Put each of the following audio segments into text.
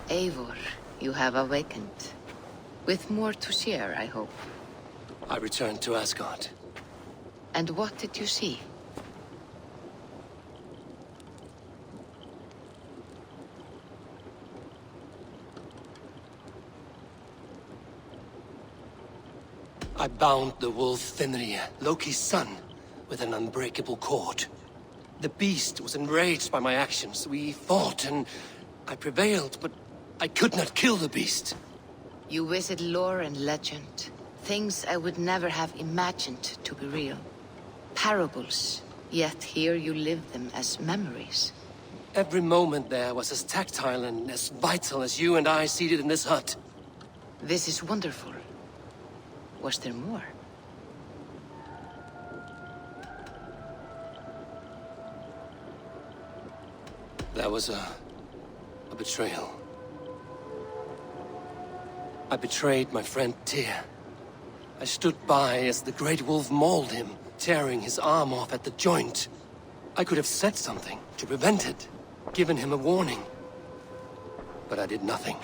Eivor, you have awakened. With more to share, I hope. I returned to Asgard. And what did you see? I bound the wolf Fenrir, Loki's son, with an unbreakable cord. The beast was enraged by my actions. We fought and I prevailed, but I could not kill the beast. You visit lore and legend. Things I would never have imagined to be real. Parables, yet here you live them as memories. Every moment there was as tactile and as vital as you and I seated in this hut. This is wonderful. Was there more? There was a betrayal. I betrayed my friend Tyr. I stood by as the Great Wolf mauled him, tearing his arm off at the joint. I could have said something to prevent it, given him a warning. But I did nothing.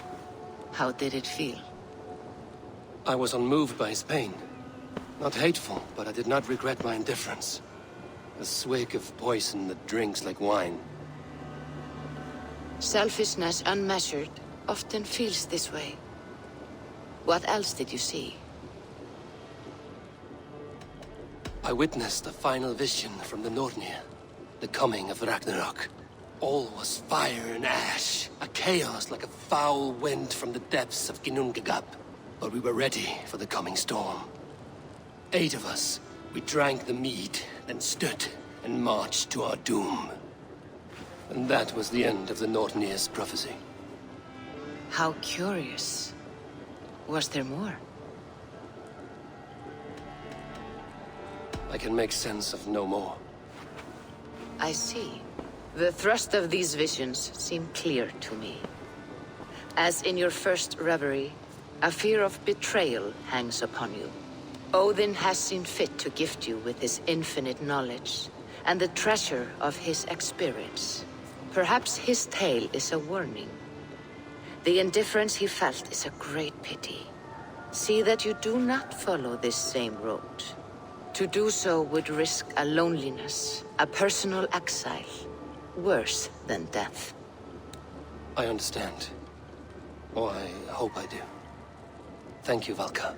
How did it feel? I was unmoved by his pain. Not hateful, but I did not regret my indifference. A swig of poison that drinks like wine. Selfishness unmeasured often feels this way. What else did you see? I witnessed a final vision from the Nornir. The coming of Ragnarok. All was fire and ash. A chaos like a foul wind from the depths of Ginnungagap. But we were ready for the coming storm. 8 of us. We drank the mead, then stood and marched to our doom. And that was the end of the Nornir's prophecy. How curious. Was there more? I can make sense of no more. I see. The thrust of these visions seem clear to me. As in your first reverie, a fear of betrayal hangs upon you. Odin has seen fit to gift you with his infinite knowledge, and the treasure of his experience. Perhaps his tale is a warning. The indifference he felt is a great pity. See that you do not follow this same road. To do so would risk a loneliness, a personal exile, worse than death. I understand. Or I hope I do. Thank you, Valka.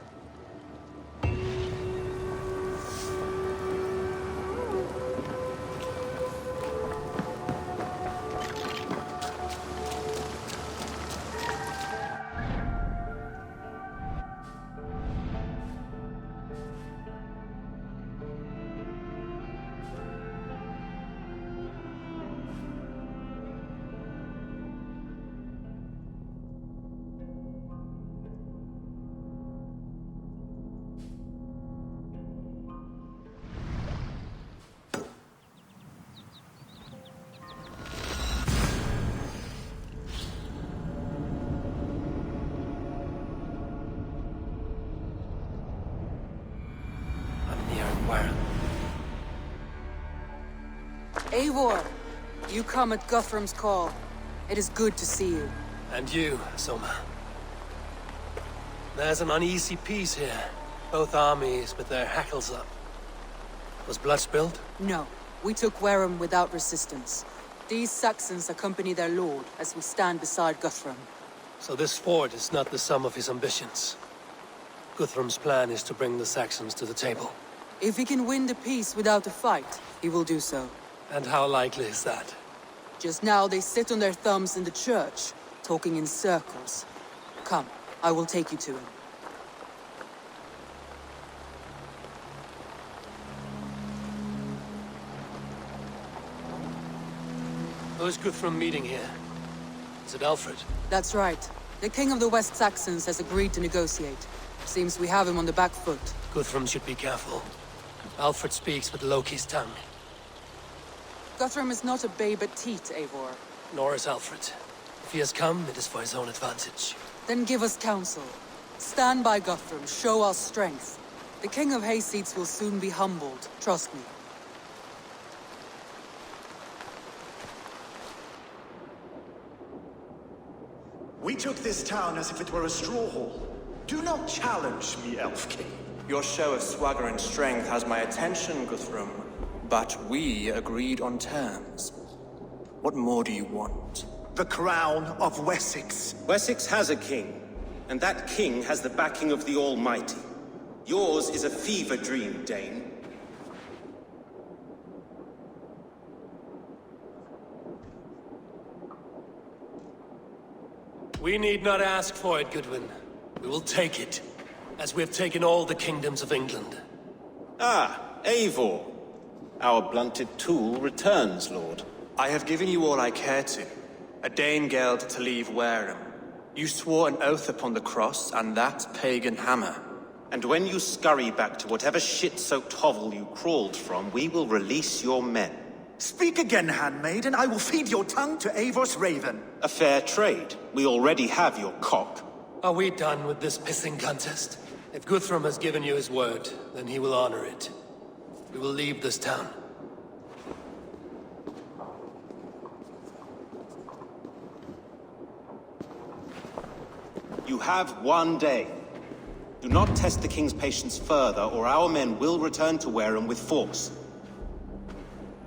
Eivor! You come at Guthrum's call. It is good to see you. And you, Soma. There's an uneasy peace here. Both armies with their hackles up. Was blood spilled? No. We took Wareham without resistance. These Saxons accompany their lord as we stand beside Guthrum. So this fort is not the sum of his ambitions. Guthrum's plan is to bring the Saxons to the table. If he can win the peace without a fight, he will do so. And how likely is that? Just now they sit on their thumbs in the church, talking in circles. Come, I will take you to him. Who is Guthrum meeting here? Is it Alfred? That's right. The king of the West Saxons has agreed to negotiate. Seems we have him on the back foot. Guthrum should be careful. Alfred speaks with Loki's tongue. Guthrum is not a babe at teat, Eivor. Nor is Alfred. If he has come, it is for his own advantage. Then give us counsel. Stand by Guthrum, show our strength. The king of Hayseeds will soon be humbled, trust me. We took this town as if it were a straw hall. Do not challenge me, Elf King. Your show of swagger and strength has my attention, Guthrum. But we agreed on terms. What more do you want? The crown of Wessex. Wessex has a king, and that king has the backing of the Almighty. Yours is a fever dream, Dane. We need not ask for it, Goodwin. We will take it, as we have taken all the kingdoms of England. Ah, Eivor. Our blunted tool returns, Lord. I have given you all I care to. A Danegeld to leave Wareham. You swore an oath upon the cross, and that pagan hammer. And when you scurry back to whatever shit-soaked hovel you crawled from, we will release your men. Speak again, handmaid, and I will feed your tongue to Eivor's raven. A fair trade. We already have your cock. Are we done with this pissing contest? If Guthrum has given you his word, then he will honor it. We will leave this town. You have 1 day. Do not test the king's patience further, or our men will return to Wareham with force.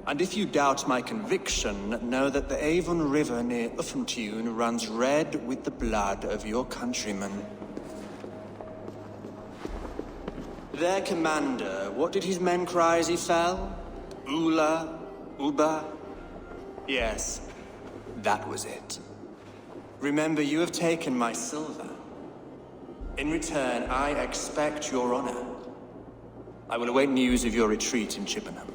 And if you doubt my conviction, know that the Avon River near Uffentune runs red with the blood of your countrymen. Their commander, what did his men cry as he fell? Ula? Uba? Yes, that was it. Remember, you have taken my silver. In return, I expect your honor. I will await news of your retreat in Chippenham.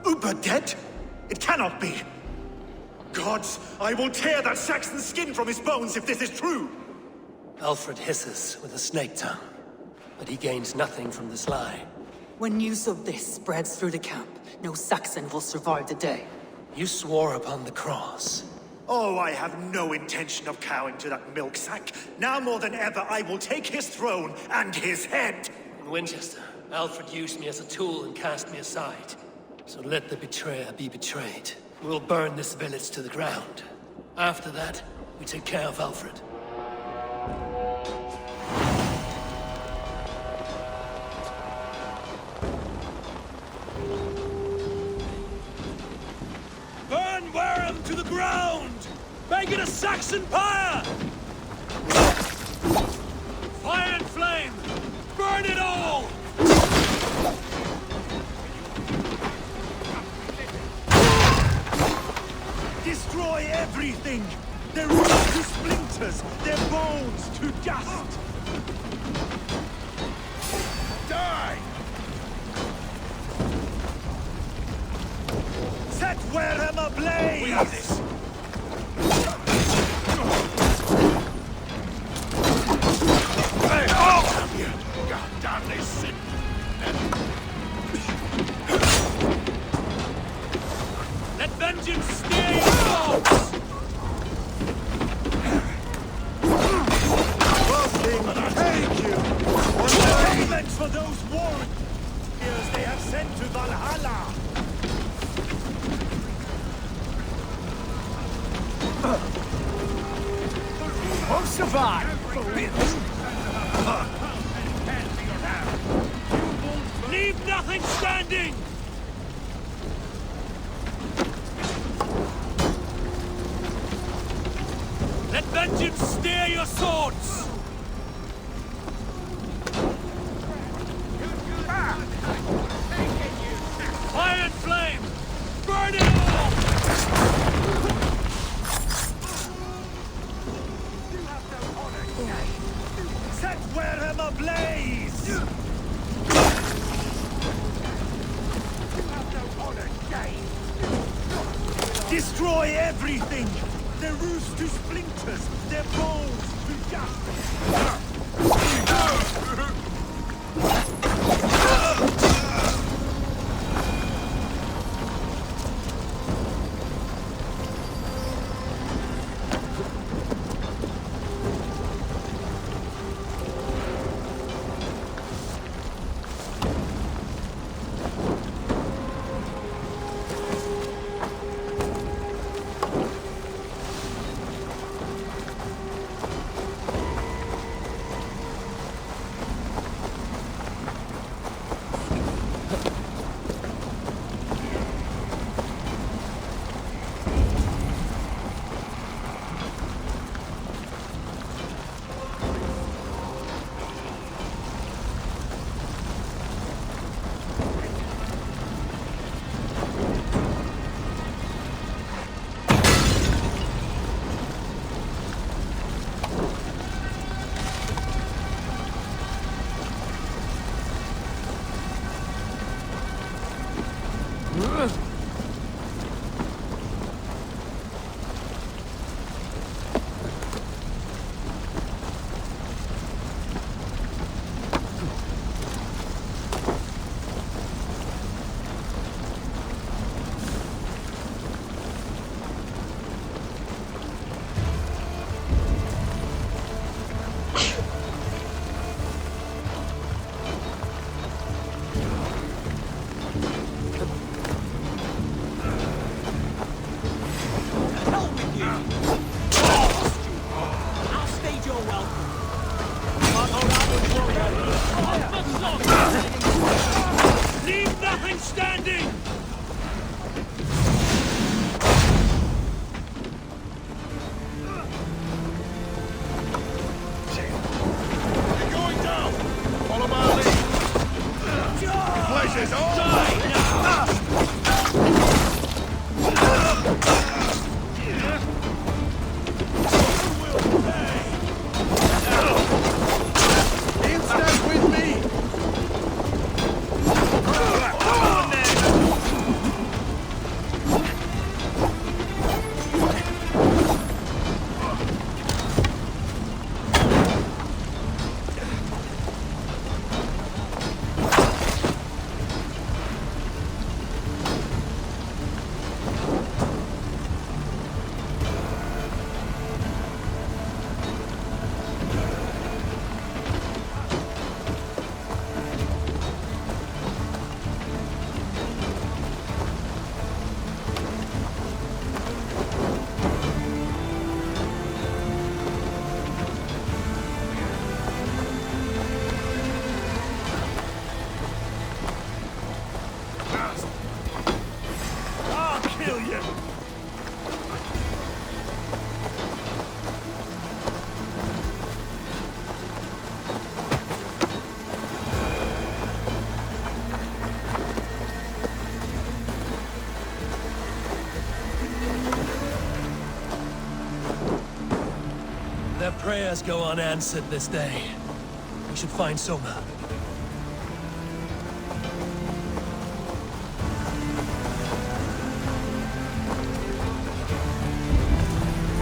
Uber dead? It cannot be. Gods, I will tear that Saxon's skin from his bones if this is true. Alfred hisses with a snake tongue, but he gains nothing from this lie. When news of this spreads through the camp, no Saxon will survive the day. You swore upon the cross. Oh, I have no intention of cowing to that milk sack. Now more than ever, I will take his throne and his head. In Winchester, Alfred used me as a tool and cast me aside. So let the betrayer be betrayed. We'll burn this village to the ground. After that, we take care of Alfred. Burn Wareham to the ground! Make it a Saxon pyre! Fire and flame! Burn it all! Destroy everything! Their roots to splinters, their bones to dust! Die! Set Wareham ablaze! We have this! Hey, oh! Damn you! God damn this sin! Let vengeance steer your thoughts! Thank you! What payments for those warriors they have sent to Valhalla! Won't survive! Leave nothing standing! Let vengeance steer your swords! Fire and flame! Burn it all! Set Wareham ablaze! You have no honor, Dane! Destroy everything! Their roofs to splinters, their bones to dust! I'll kill you! Their prayers go unanswered this day. We should find Soma.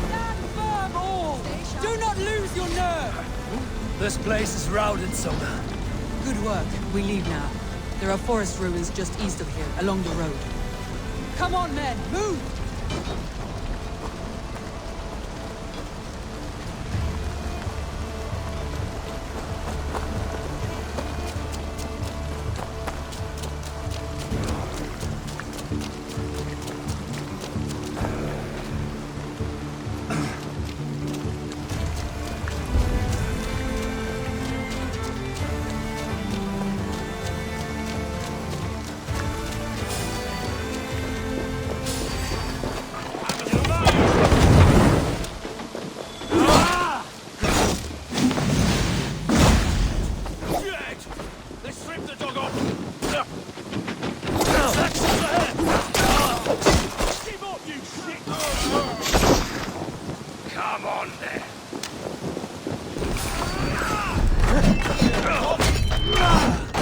Stand firm, all! Do not lose your nerve! This place is routed, Soma. Good work. We leave now. There are forest ruins just east of here, along the road. Come on, men! Move!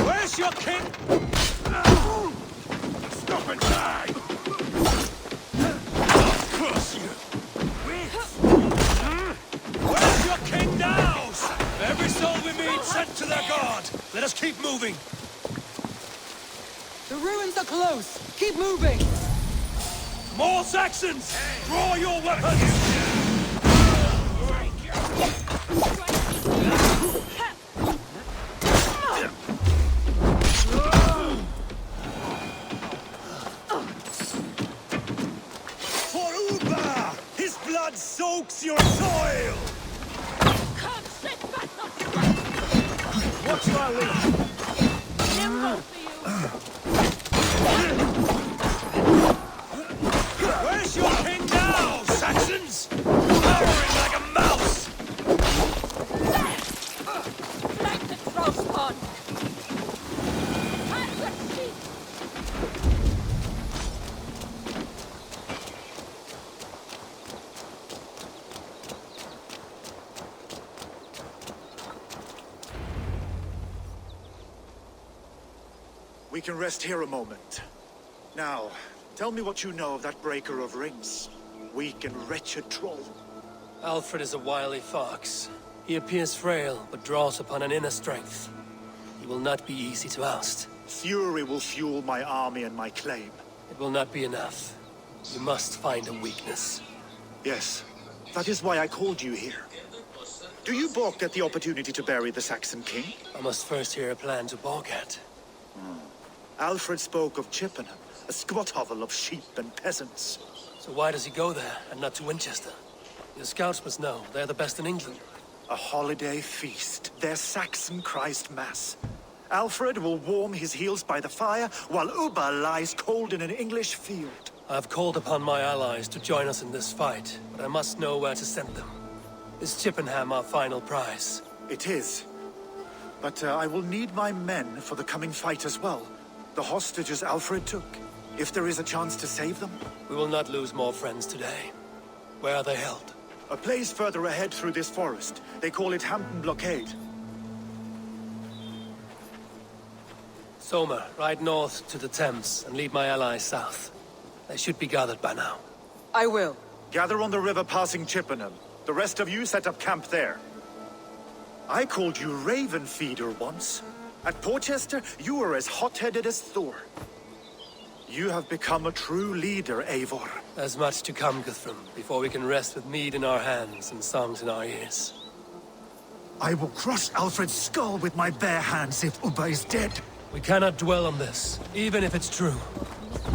Where's your king? Stop and die! Cross you! Where's your king now? Every soul we meet sent to their god! Let us keep moving! The ruins are close! Keep moving! More Saxons! Draw your weapons! For Uba! His blood soaks your soil! Come, sit back up, you Watch my lead! nimble for Where's your king now, Saxons? Cowering like a mouse! you! Like the crossbone! At your feet! We can rest here a moment. Now, tell me what you know of that breaker of rings. Weak and wretched troll. Alfred is a wily fox. He appears frail, but draws upon an inner strength. He will not be easy to oust. Fury will fuel my army and my claim. It will not be enough. You must find a weakness. Yes, that is why I called you here. Do you balk at the opportunity to bury the Saxon king? I must first hear a plan to balk at. Alfred spoke of Chippenham, a squat hovel of sheep and peasants. So why does he go there, and not to Winchester? Your scouts must know. They're the best in England. A holiday feast, their Saxon Christ Mass. Alfred will warm his heels by the fire, while Uba lies cold in an English field. I've called upon my allies to join us in this fight, but I must know where to send them. Is Chippenham our final prize? It is. But I will need my men for the coming fight as well. The hostages Alfred took. If there is a chance to save them? We will not lose more friends today. Where are they held? A place further ahead through this forest. They call it Hampton Blockade. Soma, ride north to the Thames and lead my allies south. They should be gathered by now. I will. Gather on the river passing Chippenham. The rest of you set up camp there. I called you Raven Feeder once. At Porchester, you were as hot-headed as Thor. You have become a true leader, Eivor. There's much to come, Guthrum, before we can rest with mead in our hands and songs in our ears. I will crush Alfred's skull with my bare hands if Ubba is dead. We cannot dwell on this, even if it's true.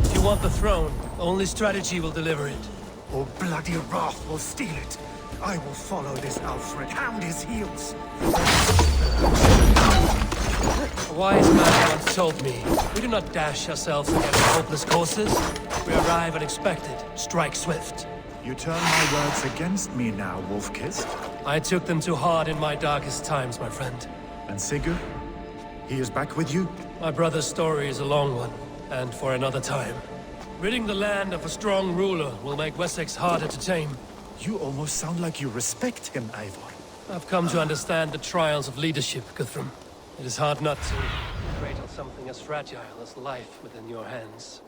If you want the throne, only strategy will deliver it. Or bloody wrath will steal it. I will follow this Alfred, hound his heels. A wise man once told me, we do not dash ourselves against hopeless courses. We arrive unexpected, strike swift. You turn my words against me now, Wolf-Kissed. I took them too hard in my darkest times, my friend. And Sigurd? He is back with you? My brother's story is a long one, and for another time. Ridding the land of a strong ruler will make Wessex harder to tame. You almost sound like you respect him, Eivor. I've come to understand the trials of leadership, Guthrum. It is hard not to cradle something as fragile as life within your hands.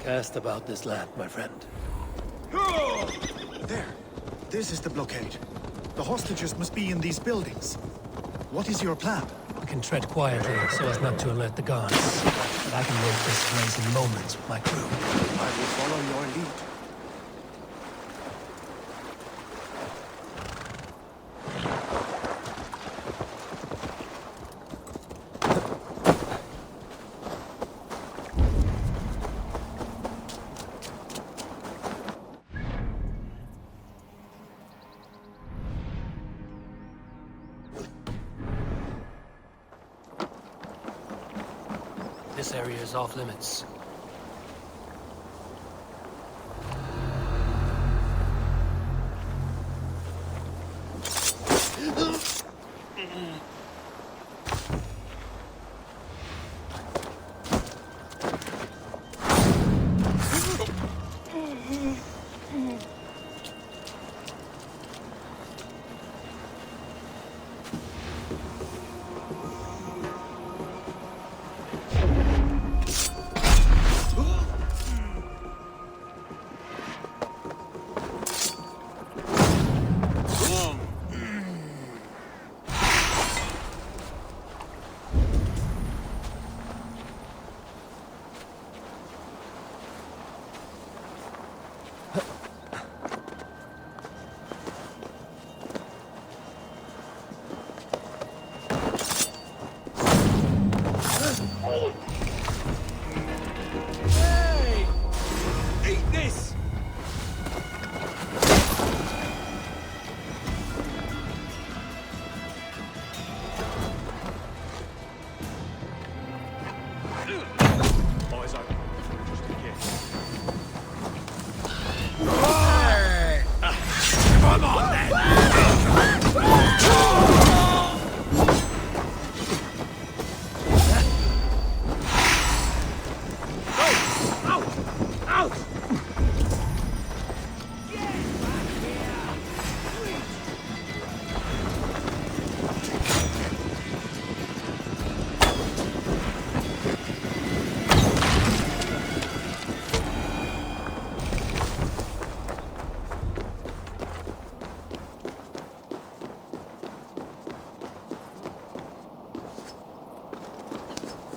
Cast about this land, my friend. There. This is the blockade. The hostages must be in these buildings. What is your plan? We can tread quietly so as not to alert the guards. But I can make this place in moments with my crew. I will follow your lead. This area is off limits.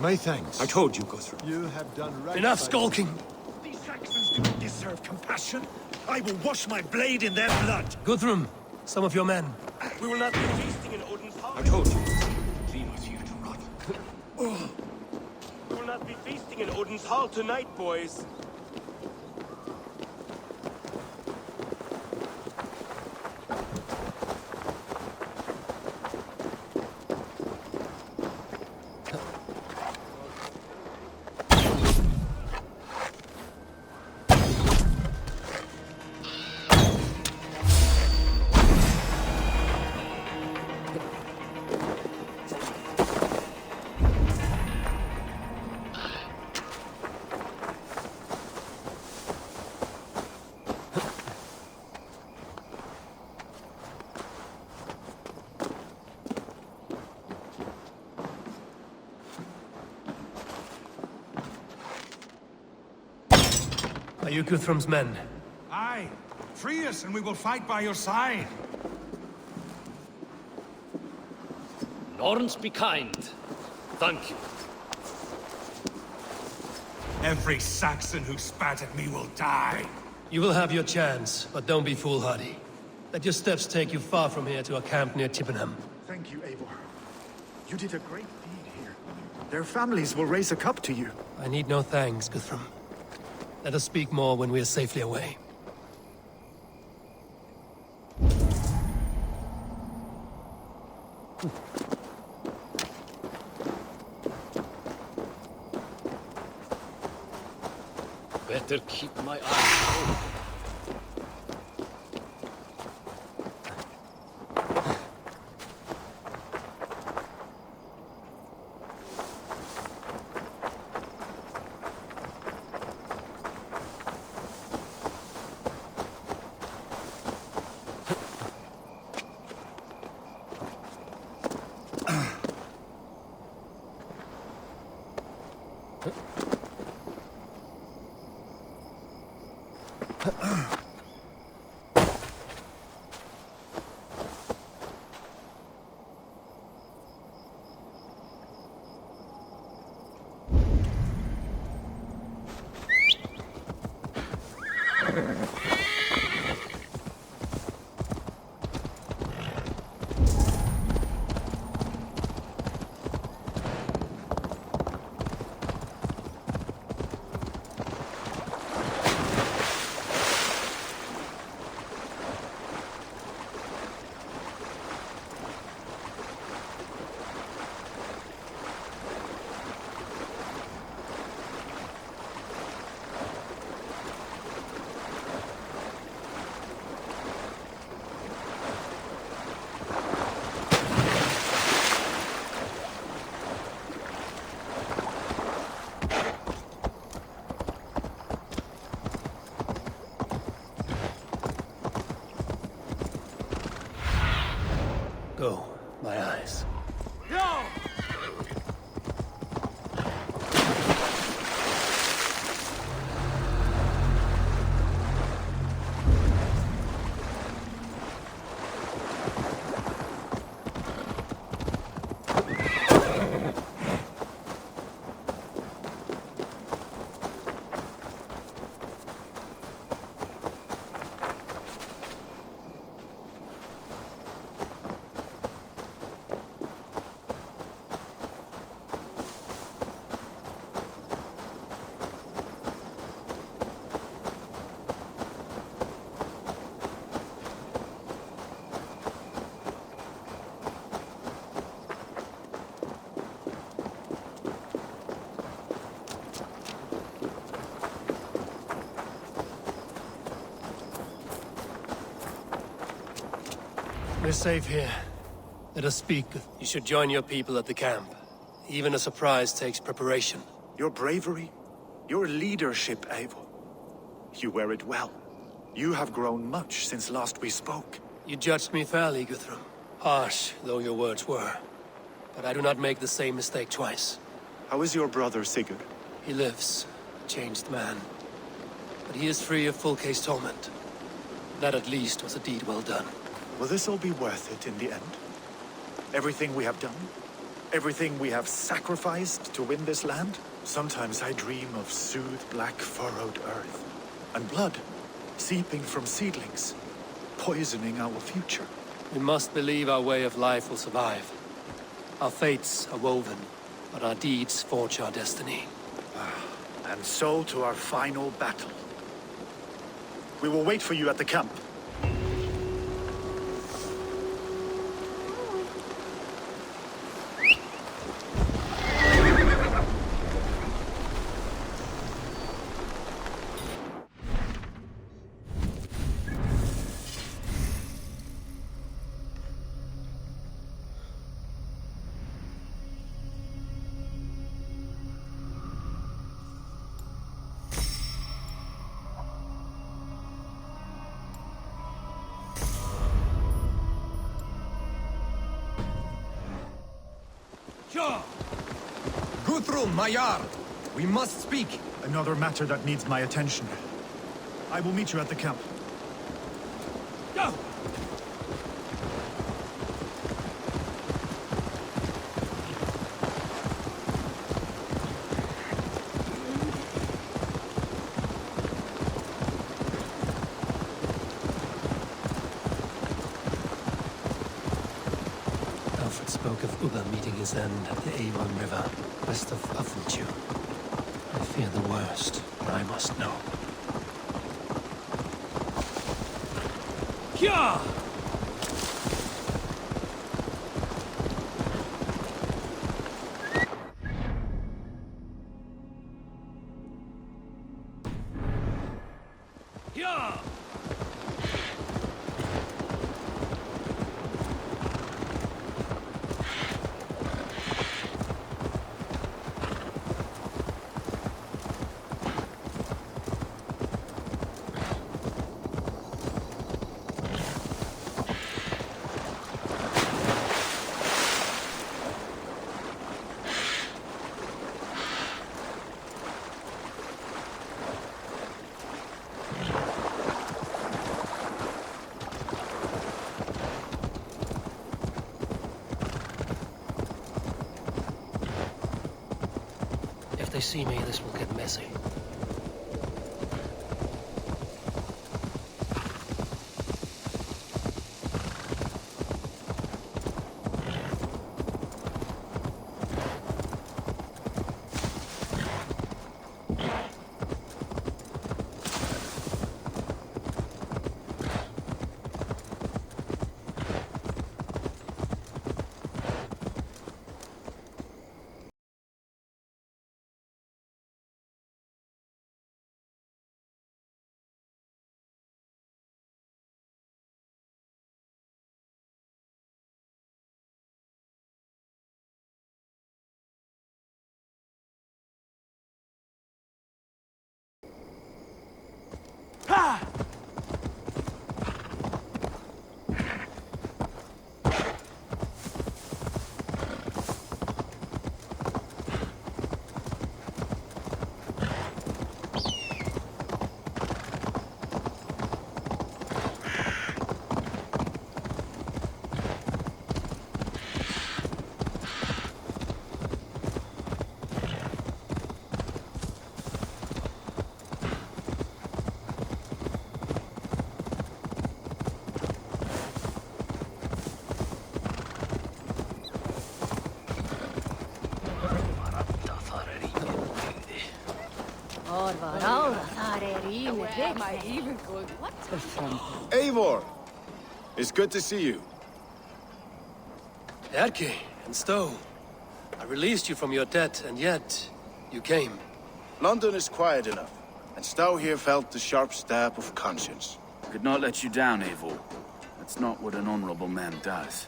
My thanks. I told you, Guthrum. You have done right. Enough skulking! These Saxons do not deserve compassion. I will wash my blade in their blood. Guthrum, some of your men. We will not be feasting in Odin's hall. I told you. Leave us here to rot. We will not be feasting in Odin's hall tonight, boys. Are you Guthrum's men? Aye. Free us and we will fight by your side. Norns be kind. Thank you. Every Saxon who spat at me will die. You will have your chance, but don't be foolhardy. Let your steps take you far from here to a camp near Chippenham. Thank you, Eivor. You did a great deed here. Their families will raise a cup to you. I need no thanks, Guthrum. Let us speak more when we are safely away. Better keep my eyes open. Go, my eyes. We're safe here. Let us speak. You should join your people at the camp. Even a surprise takes preparation. Your bravery, your leadership, Eivor. You wear it well. You have grown much since last we spoke. You judged me fairly, Guthrum. Harsh though your words were. But I do not make the same mistake twice. How is your brother, Sigurd? He lives, a changed man. But he is free of full case torment. That at least was a deed well done. Will this all be worth it in the end? Everything we have done? Everything we have sacrificed to win this land? Sometimes I dream of soothed black furrowed earth. And blood seeping from seedlings, poisoning our future. We must believe our way of life will survive. Our fates are woven, but our deeds forge our destiny. And so to our final battle. We will wait for you at the camp. Guthrum, Mayar! We must speak! Another matter that needs my attention. I will meet you at the camp. Go! Alfred spoke of Uba meeting his end at the Avon River, west of Uffentu. I fear the worst, but I must know. Kya! Kya! If they see me, this will get messy. Eivor! It's good to see you. Erke and Stowe. I released you from your debt, and yet you came. London is quiet enough, and Stowe here felt the sharp stab of conscience. I could not let you down, Eivor. That's not what an honorable man does.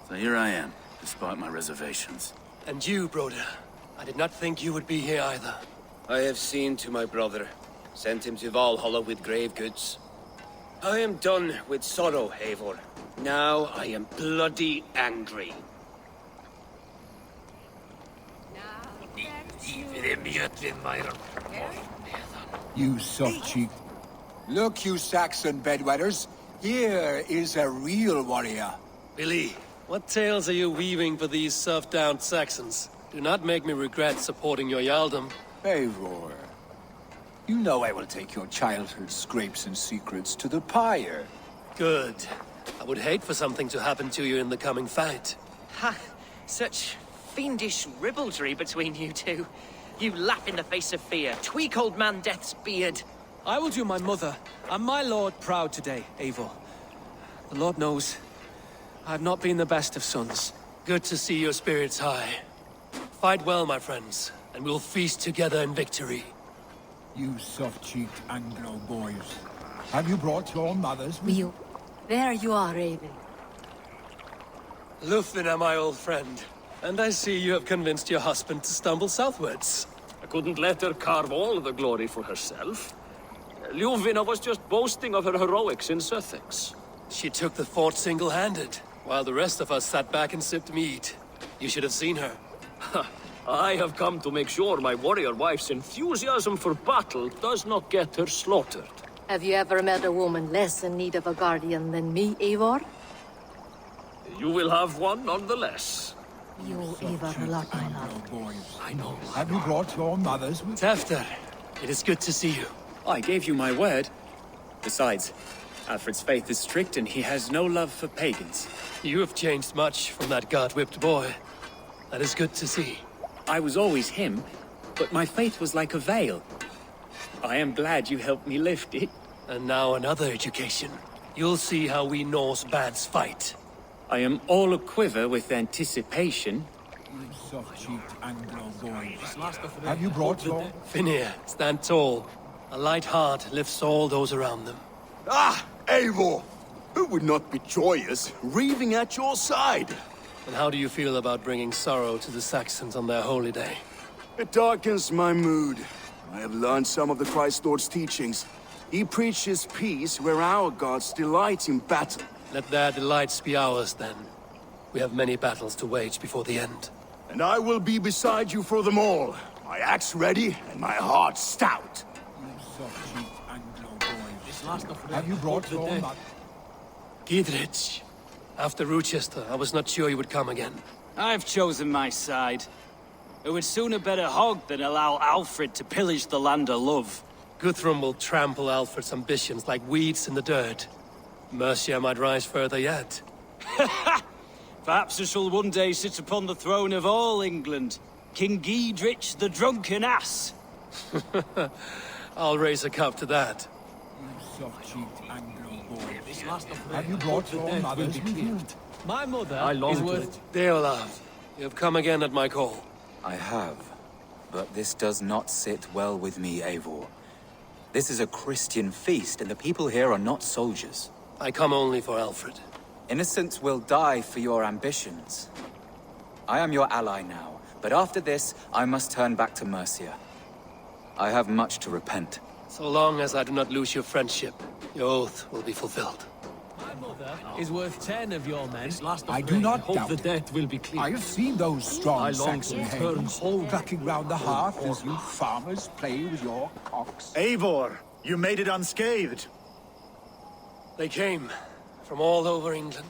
So here I am, despite my reservations. And you, Broder. I did not think you would be here either. I have seen to my brother. Sent him to Valhalla with grave goods. I am done with sorrow, Eivor. Now I am bloody angry. You soft cheek. Look, you Saxon bedwetters. Here is a real warrior. Billy, What tales are you weaving for these serf-down Saxons? Do not make me regret supporting your Yaldom. Eivor, you know I will take your childhood scrapes and secrets to the pyre. Good. I would hate for something to happen to you in the coming fight. Ha! Such fiendish ribaldry between you two. You laugh in the face of fear, tweak old man Death's beard. I will do my mother and my lord proud today, Eivor. The Lord knows, I have not been the best of sons. Good to see your spirits high. Fight well, my friends, and we'll feast together in victory. You soft-cheeked Anglo boys. Have you brought your mothers with you? There you are, Raven. Lúthien, my old friend. And I see you have convinced your husband to stumble southwards. I couldn't let her carve all the glory for herself. Ljúfvina was just boasting of her heroics in Sussex. She took the fort single-handed, while the rest of us sat back and sipped mead. You should have seen her. I have come to make sure my warrior wife's enthusiasm for battle does not get her slaughtered. Have you ever met a woman less in need of a guardian than me, Eivor? You will have one nonetheless. You owe Eivor a lot, my love. I know. Have you brought your mothers with Tefter, it is good to see you. I gave you my word. Besides, Alfred's faith is strict and he has no love for pagans. You have changed much from that God-whipped boy. That is good to see. I was always him, but my faith was like a veil. I am glad you helped me lift it. And now another education. You'll see how we Norse bads fight. I am all aquiver with anticipation. you soft-cheeked Anglo boys? Have you brought your... Finir, stand tall. A light heart lifts all those around them. Ah, Eivor! Who would not be joyous, raving at your side? And how do you feel about bringing sorrow to the Saxons on their holy day? It darkens my mood. I have learned some of the Christ Lord's teachings. He preaches peace where our gods delight in battle. Let their delights be ours, then. We have many battles to wage before the end. And I will be beside you for them all. My axe ready and my heart stout. You soft-cheeked Anglo boys. Have you brought your... Gidrich. After Rochester, I was not sure you would come again. I've chosen my side. It would sooner bet a hog than allow Alfred to pillage the land of love. Guthrum will trample Alfred's ambitions like weeds in the dirt. Mercia might rise further yet. Perhaps he shall one day sit upon the throne of all England. King Giedrich the drunken ass. I'll raise a cup to that. You soft-cheeked Anglo boys. Have you brought your mothers with you? My mother is worth... Deolav, you have come again at my call. I have, but this does not sit well with me, Eivor. This is a Christian feast, and the people here are not soldiers. I come only for Alfred. Innocents will die for your ambitions. I am your ally now, but after this, I must turn back to Mercia. I have much to repent. So long as I do not lose your friendship, your oath will be fulfilled. My mother is worth 10 of your men. I do not doubt the it. debt will be clear. I have seen those strong I long Saxon to turn hands whole clucking round the hearth as you farmers play with your cocks. Eivor, you made it unscathed. They came from all over England.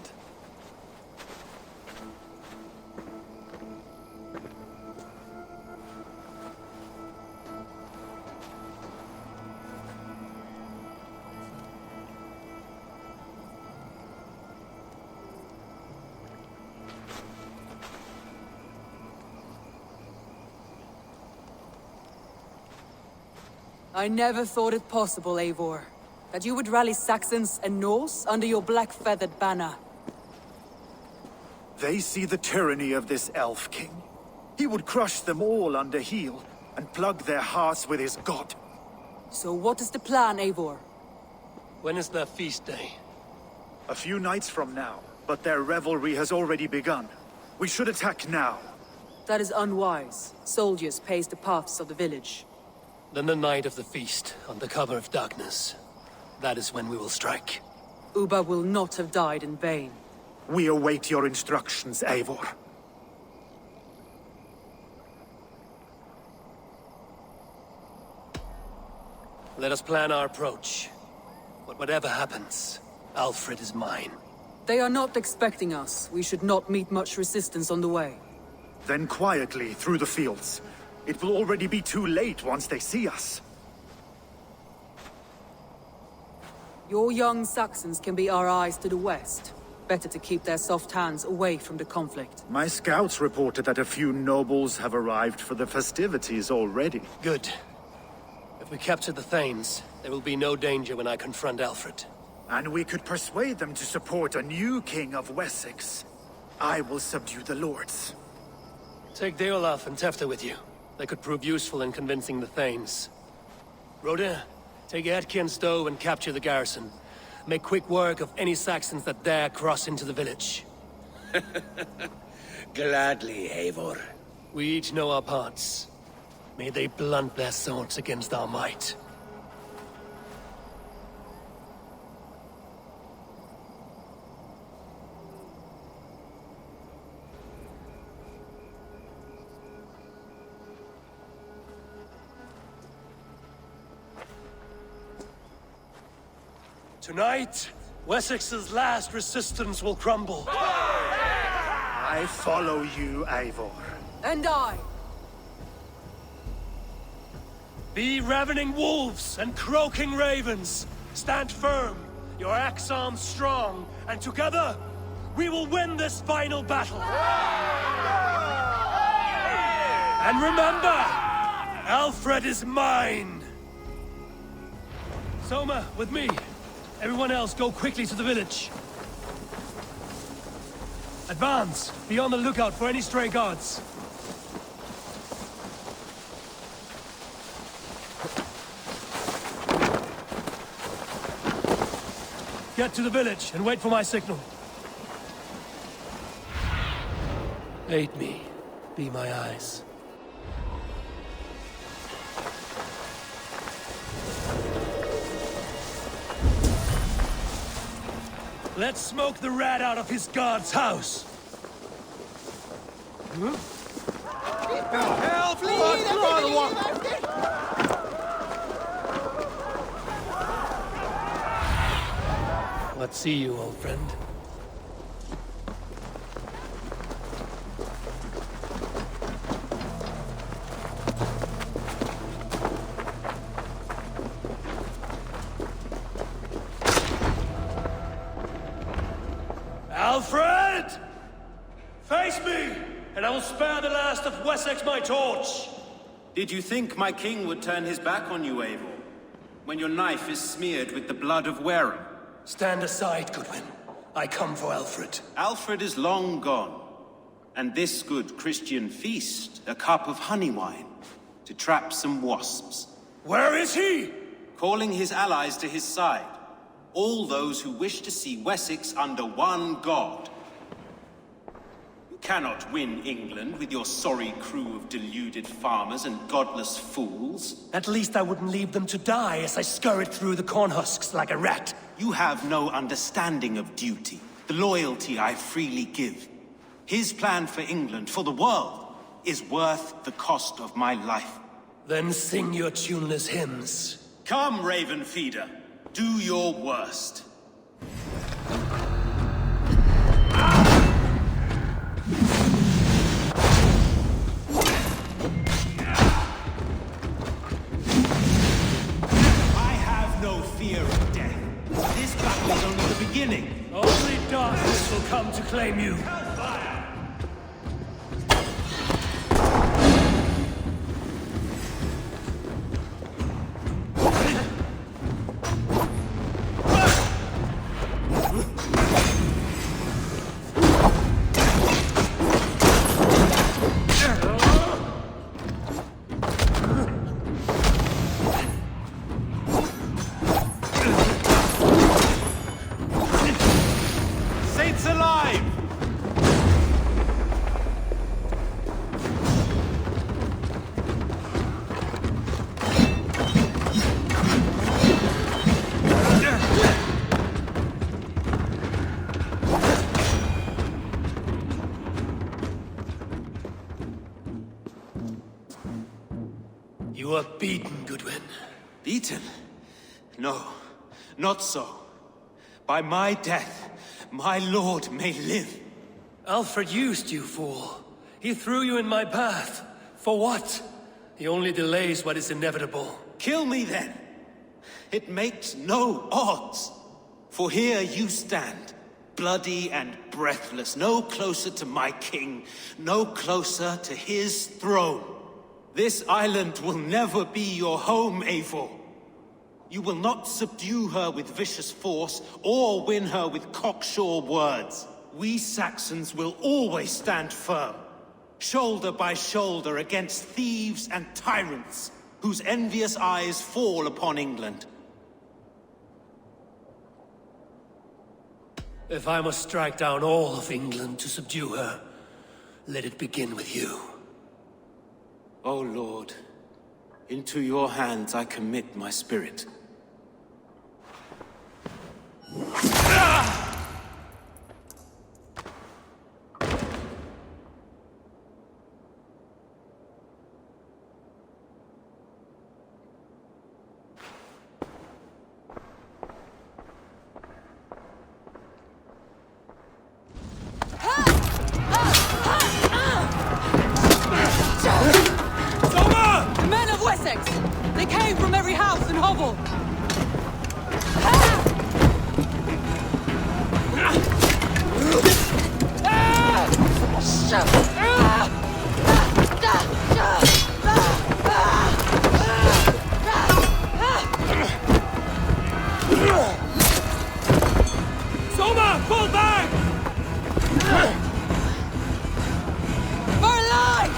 I never thought it possible, Eivor, that you would rally Saxons and Norse under your black-feathered banner. They see the tyranny of this elf king. He would crush them all under heel and plug their hearts with his god. So what is the plan, Eivor? When is their feast day? A few nights from now, but their revelry has already begun. We should attack now. That is unwise. Soldiers pace the paths of the village. Then the night of the feast, under cover of darkness. That is when we will strike. Uba will not have died in vain. We await your instructions, Eivor. Let us plan our approach. But whatever happens, Alfred is mine. They are not expecting us. We should not meet much resistance on the way. Then quietly through the fields. It will already be too late once they see us. Your young Saxons can be our eyes to the west. Better to keep their soft hands away from the conflict. My scouts reported that a few nobles have arrived for the festivities already. Good. If we capture the Thanes, there will be no danger when I confront Alfred. And we could persuade them to support a new king of Wessex. I will subdue the lords. Take Deolaf and Tefta with you. They could prove useful in convincing the Thanes. Rhoda, take Edki and Stowe and capture the garrison. Make quick work of any Saxons that dare cross into the village. Gladly, Eivor. We each know our parts. May they blunt their swords against our might. Tonight, Wessex's last resistance will crumble. I follow you, Eivor. And I. Be ravening wolves and croaking ravens. Stand firm, your axe arms strong, and together, we will win this final battle. And remember, Alfred is mine. Soma, with me. Everyone else, go quickly to the village. Advance! Be on the lookout for any stray guards. Get to the village and wait for my signal. Aid me. Be my eyes. Let's smoke the rat out of his guard's house. Help! What see you, old friend? Alfred! Face me, and I will spare the last of Wessex my torch! Did you think my king would turn his back on you, Eivor? When your knife is smeared with the blood of Wareham? Stand aside, Goodwin. I come for Alfred. Alfred is long gone. And this good Christian feast, a cup of honey wine, to trap some wasps. Where is he? Calling his allies to his side. All those who wish to see Wessex under one god. You cannot win England with your sorry crew of deluded farmers and godless fools. At least I wouldn't leave them to die as I scurried through the corn husks like a rat. You have no understanding of duty, the loyalty I freely give. His plan for England, for the world, is worth the cost of my life. Then sing your tuneless hymns. Come, Raven Feeder. Do your worst. I have no fear of death. This battle is only the beginning. Only darkness will come to claim you. Saints alive! You are beaten, Goodwin. Beaten? No, not so. By my death, my lord may live. Alfred used you, fool. He threw you in my path. For what? He only delays what is inevitable. Kill me then. It makes no odds. For here you stand, bloody and breathless, no closer to my king, no closer to his throne. This island will never be your home, Eivor. You will not subdue her with vicious force, or win her with cocksure words. We Saxons will always stand firm, shoulder by shoulder against thieves and tyrants, whose envious eyes fall upon England. If I must strike down all of England to subdue her, let it begin with you. O Lord, into your hands I commit my spirit. The men of Wessex! They came from every house and hovel! Soma, fall back! For life!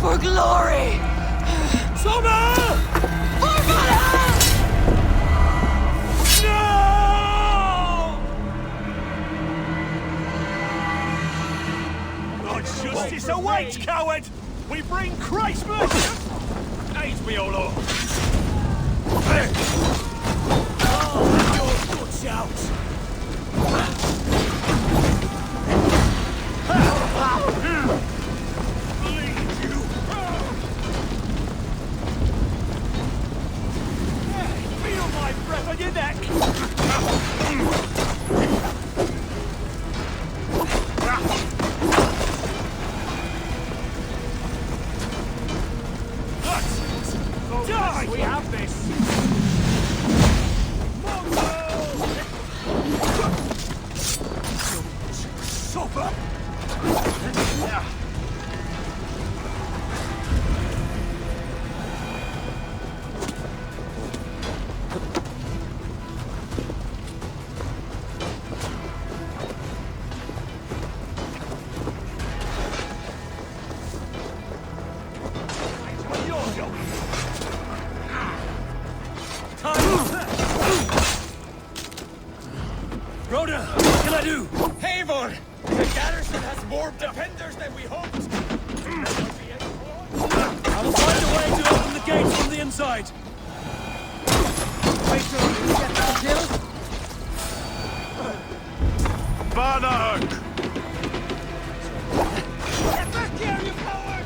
For glory! Soma! For Valhalla! No! God's justice awaits, coward! We bring Christ's mercy! Aid me, O Lord! Hey! Oh, your good shout! Feel my breath on your neck! Die! We have this! Suffer! Rhoda, what can I do? Eivor! The garrison has more defenders than we hoped! I will find a way to open the gates from the inside. Wait till you get the kill. Bannock! Get back here, you coward!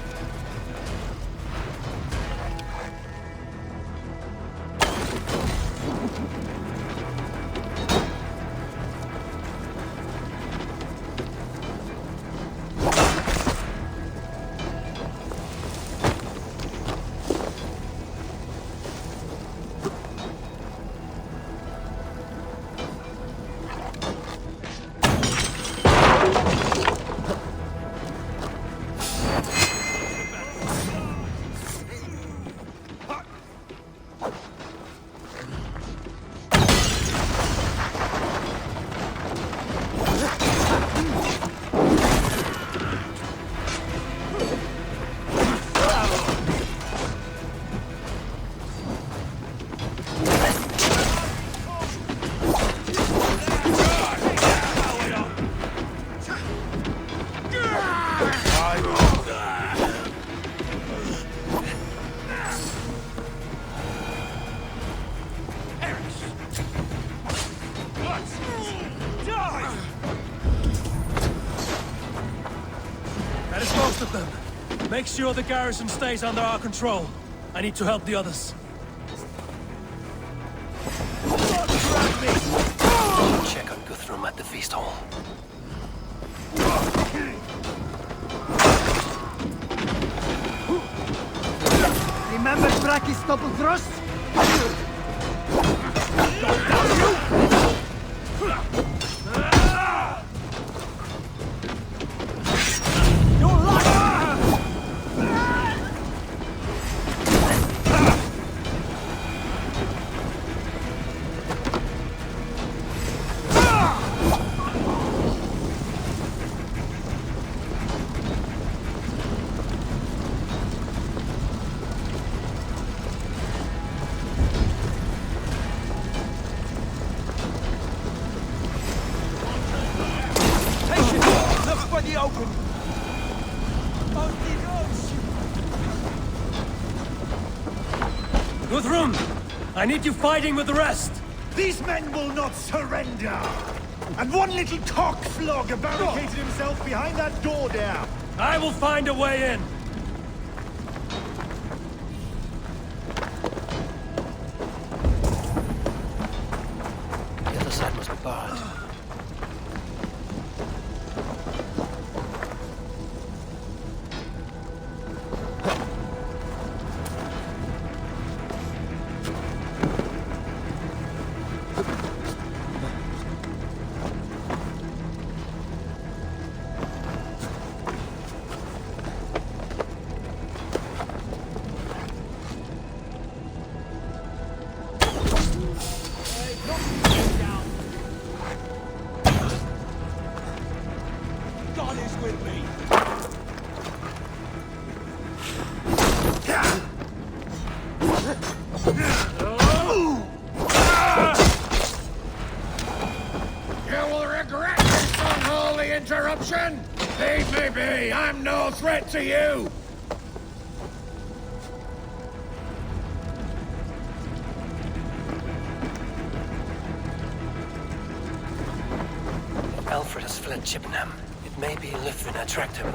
That is most of them. Make sure the garrison stays under our control. I need to help the others. Check on Guthrum at the feast hall. Remember Braki's double thrust? Guthrum! I need you fighting with the rest! These men will not surrender! And one little cockflog barricaded himself behind that door there! I will find a way in! The other side must be barred. Interruption? Leave me be! I'm no threat to you! Alfred has fled Chippenham. It may be Lythrin tracked him.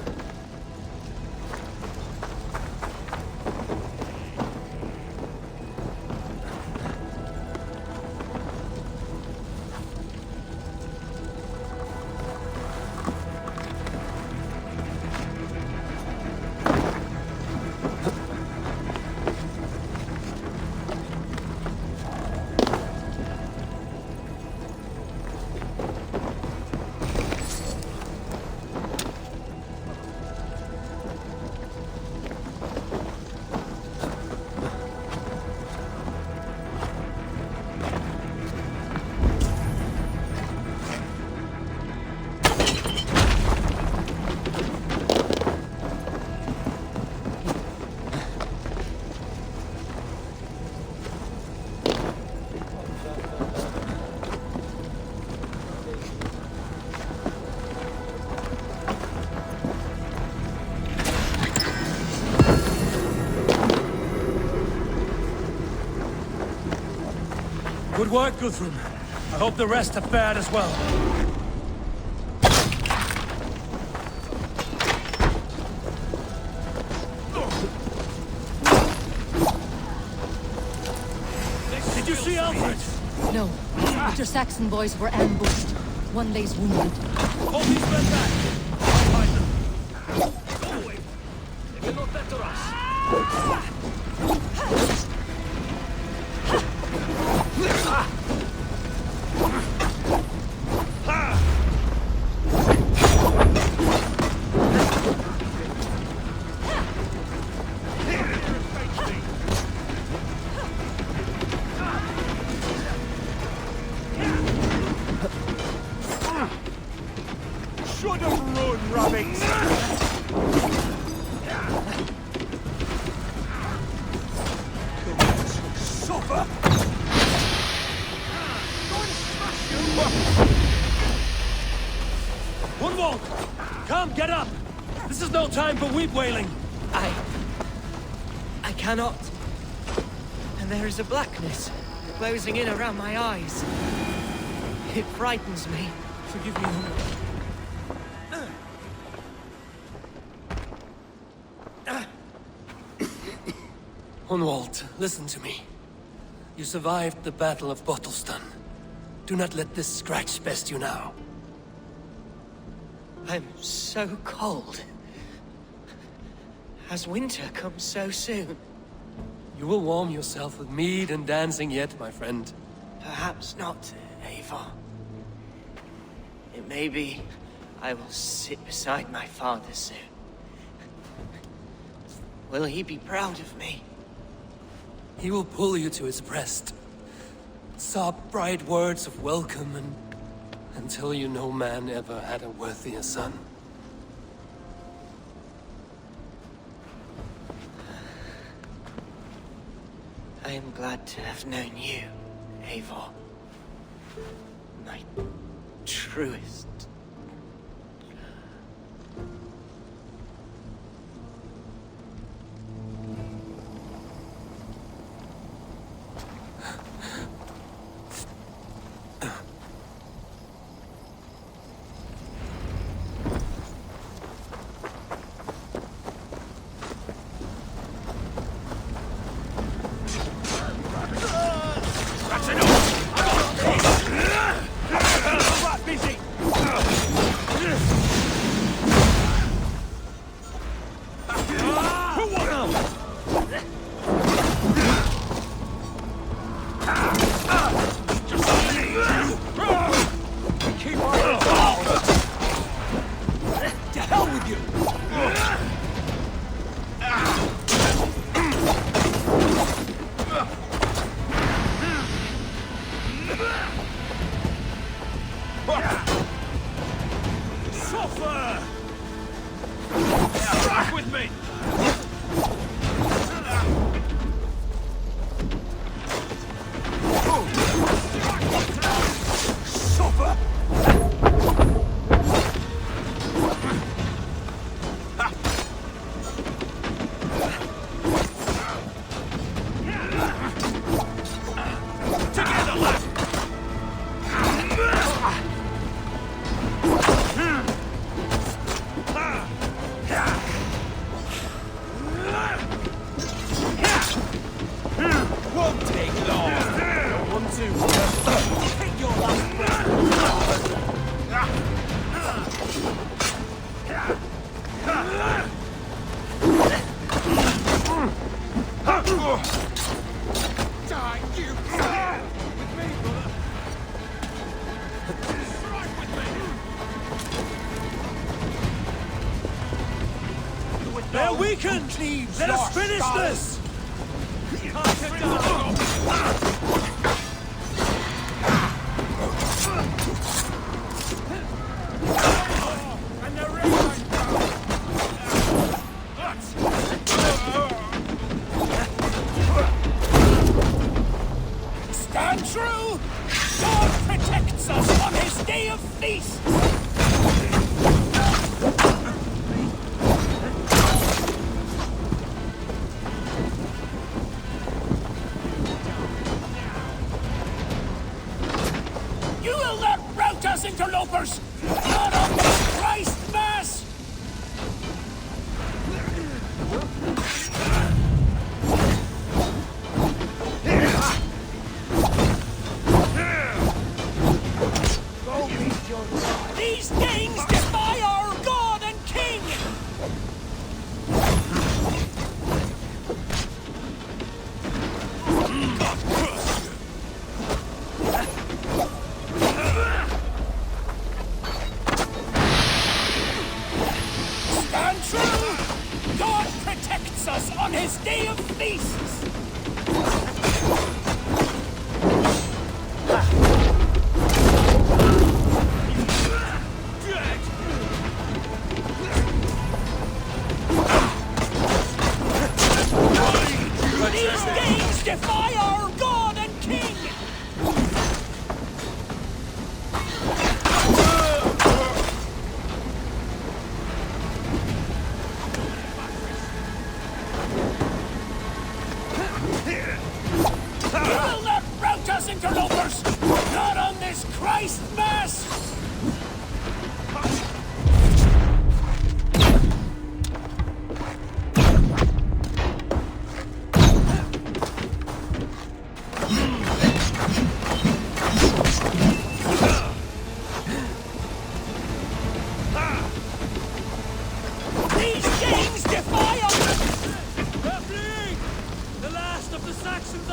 Good work, Guthrum. I hope the rest have fared as well. Did you see Alfred? No, but your Saxon boys were ambushed. One lays wounded. Hold these men back! I'll find them. Go away! They will not better us! Should have run, rabbits! Suffer! Gunwald! Come, get up! This is no time for weep wailing! I cannot. And there is a blackness closing in around my eyes. It frightens me. Forgive me, Humber. Hunwald, listen to me. You survived the Battle of Bottleston. Do not let this scratch best you now. I'm so cold. Has winter come so soon? You will warm yourself with mead and dancing yet, my friend. Perhaps not, Eivor. It may be I will sit beside my father soon. Will he be proud of me? He will pull you to his breast. Sob bright words of welcome until you no man ever had a worthier son. I am glad to have known you, Eivor. My truest. They're weakened! Let us finish this! Stand true! God protects us on his day of feast! You will not rout us, interlopers! Not on this Christ Mass! These things defy our God and King! Stand true! God protects us on his day of feasts! These things defy our God and King!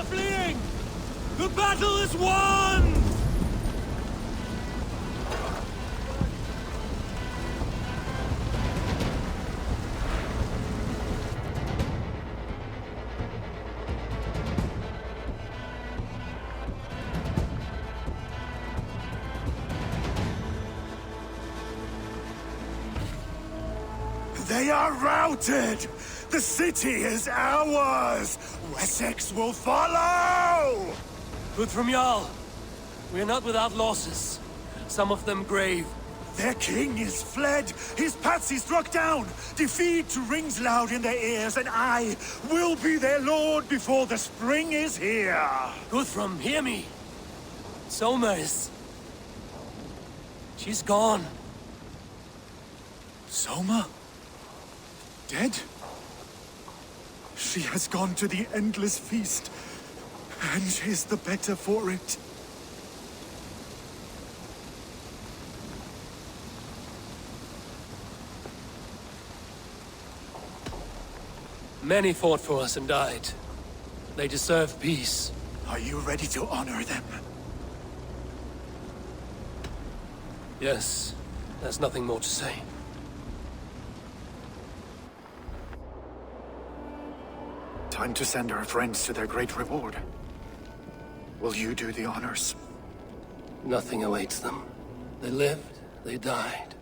fleeing! The battle is won! They are routed! The city is ours! Wessex will follow! Guthrum Jarl, we are not without losses. Some of them grave. Their king is fled! His patsy struck down! Defeat rings loud in their ears, and I will be their lord before the spring is here! Guthrum, hear me! Soma is... she's gone. Soma? Dead? She has gone to the endless feast, and is the better for it. Many fought for us and died. They deserve peace. Are you ready to honor them? Yes, there's nothing more to say. Time to send our friends to their great reward. Will you do the honors? Nothing awaits them. They lived, they died,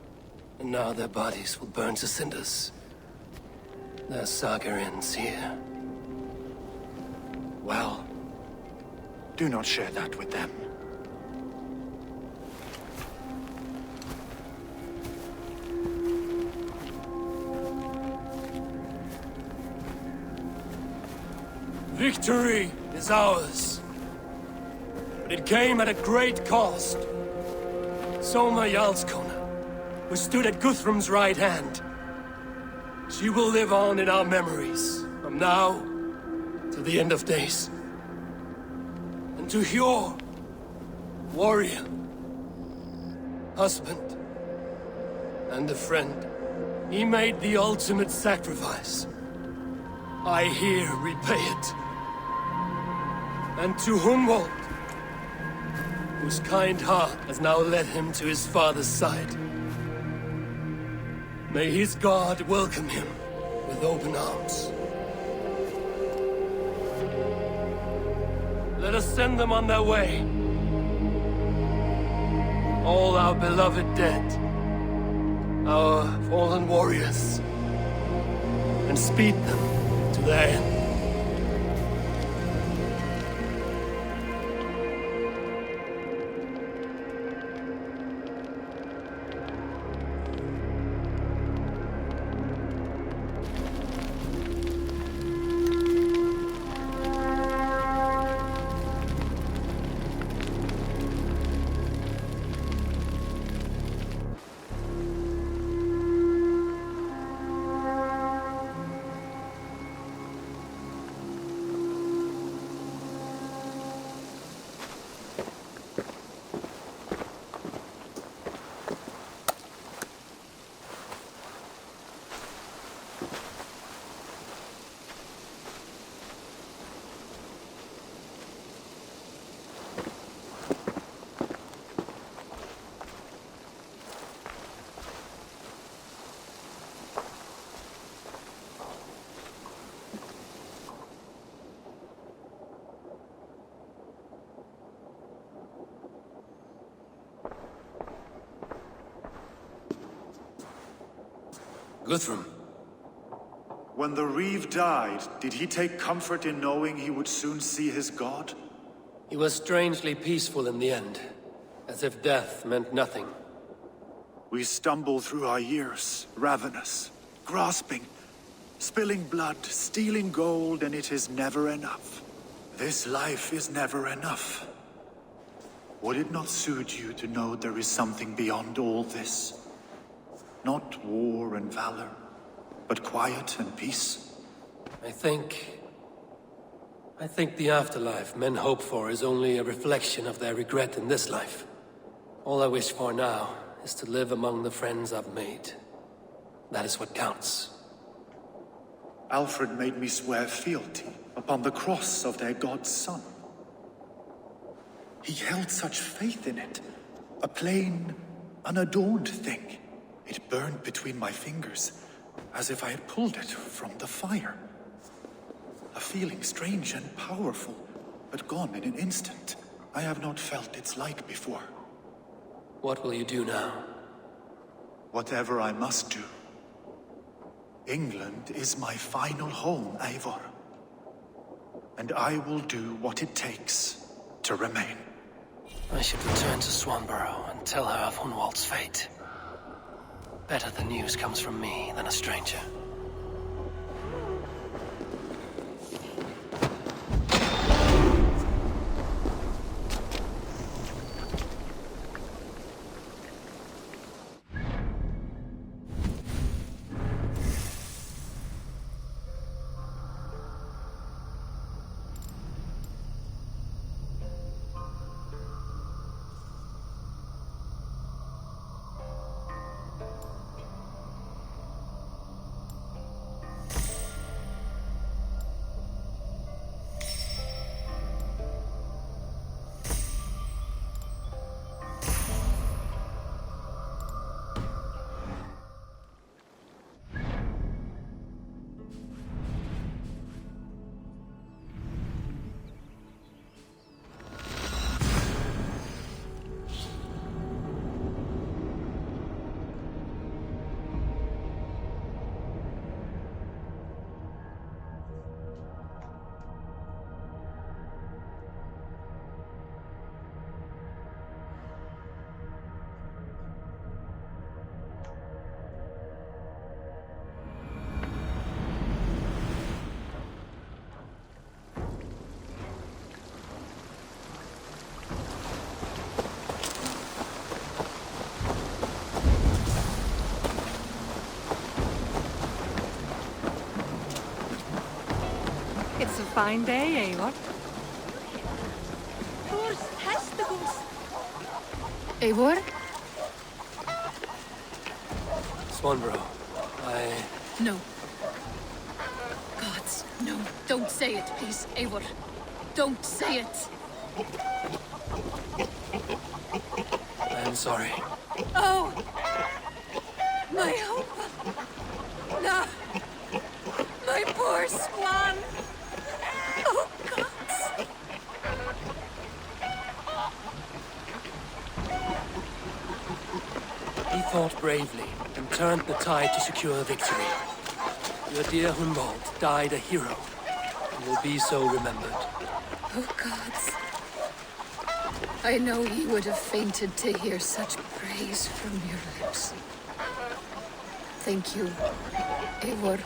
and now their bodies will burn to cinders. Their saga ends here. Well, do not share that with them. Victory is ours. But it came at a great cost. Soma Jarlskona, who stood at Guthrum's right hand. She will live on in our memories, from now to the end of days. And to Hjor, warrior, husband, and a friend, he made the ultimate sacrifice. I here repay it. And to Hunwald, whose kind heart has now led him to his father's side. May his God welcome him with open arms. Let us send them on their way. All our beloved dead, our fallen warriors, and speed them to their end. Guthrum. When the Reeve died, did he take comfort in knowing he would soon see his god? He was strangely peaceful in the end, as if death meant nothing. We stumble through our years, ravenous, grasping, spilling blood, stealing gold, and it is never enough. This life is never enough. Would it not suit you to know there is something beyond all this? Not war and valor, but quiet and peace? I think the afterlife men hope for is only a reflection of their regret in this life. All I wish for now is to live among the friends I've made. That is what counts. Alfred made me swear fealty upon the cross of their god's son. He held such faith in it, a plain, unadorned thing. It burned between my fingers, as if I had pulled it from the fire. A feeling strange and powerful, but gone in an instant. I have not felt its like before. What will you do now? Whatever I must do. England is my final home, Eivor. And I will do what it takes to remain. I should return to Swanborough and tell her of Hunwald's fate. Better the news comes from me than a stranger. It's a fine day, Eivor. Thor's testicles! Eivor? Swanborough, No. Gods, no. Don't say it, please, Eivor. Don't say it. I am sorry. Oh! My hope! No! My poor swan! Oh, gods! He fought bravely and turned the tide to secure victory. Your dear Hunwald died a hero and will be so remembered. Oh, gods. I know he would have fainted to hear such praise from your lips. Thank you, Eivor.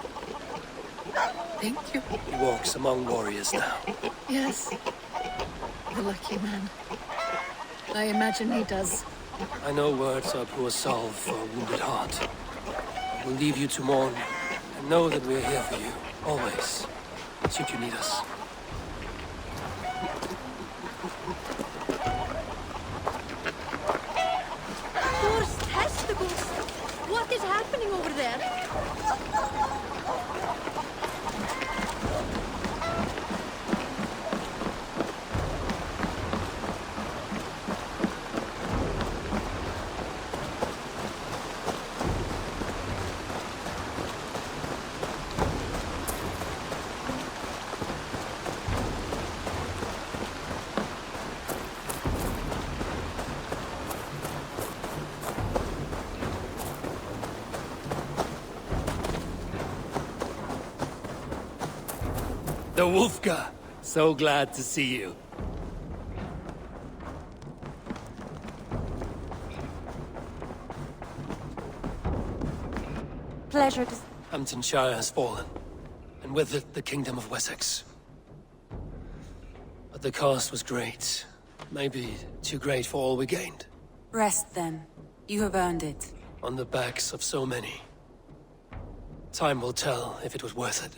Thank you. He walks among warriors now. Yes. The lucky man. I imagine he does. I know words are poor salve for a wounded heart. We'll leave you to mourn, and know that we're here for you, always, should you need us. Thor's testicles! What is happening over there? The Wolfka! So glad to see you. Pleasure to... Hamptonshire has fallen, and with it the Kingdom of Wessex. But the cost was great. Maybe too great for all we gained. Rest then. You have earned it. On the backs of so many. Time will tell if it was worth it.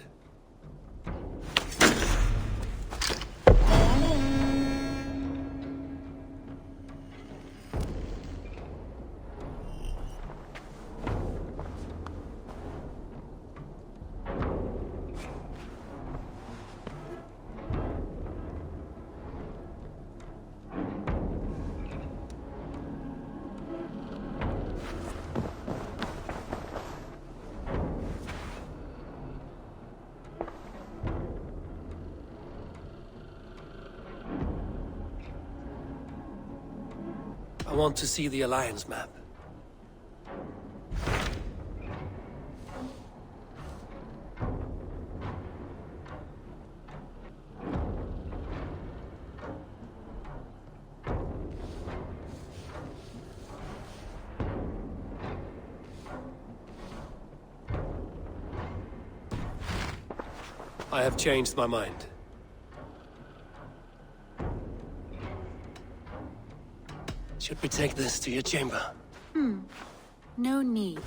want to see the Alliance map. I have changed my mind. Should we take this to your chamber? No need.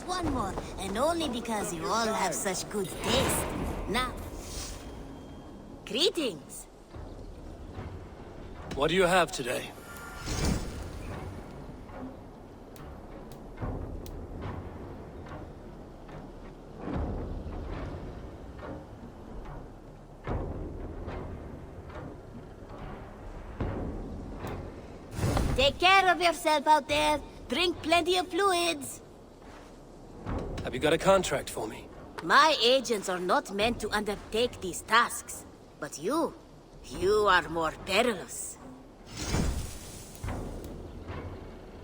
One more, and only because you all have such good taste. Now, greetings. What do you have today? Take care of yourself out there. Drink plenty of fluids. Have you got a contract for me? My agents are not meant to undertake these tasks. But you are more perilous.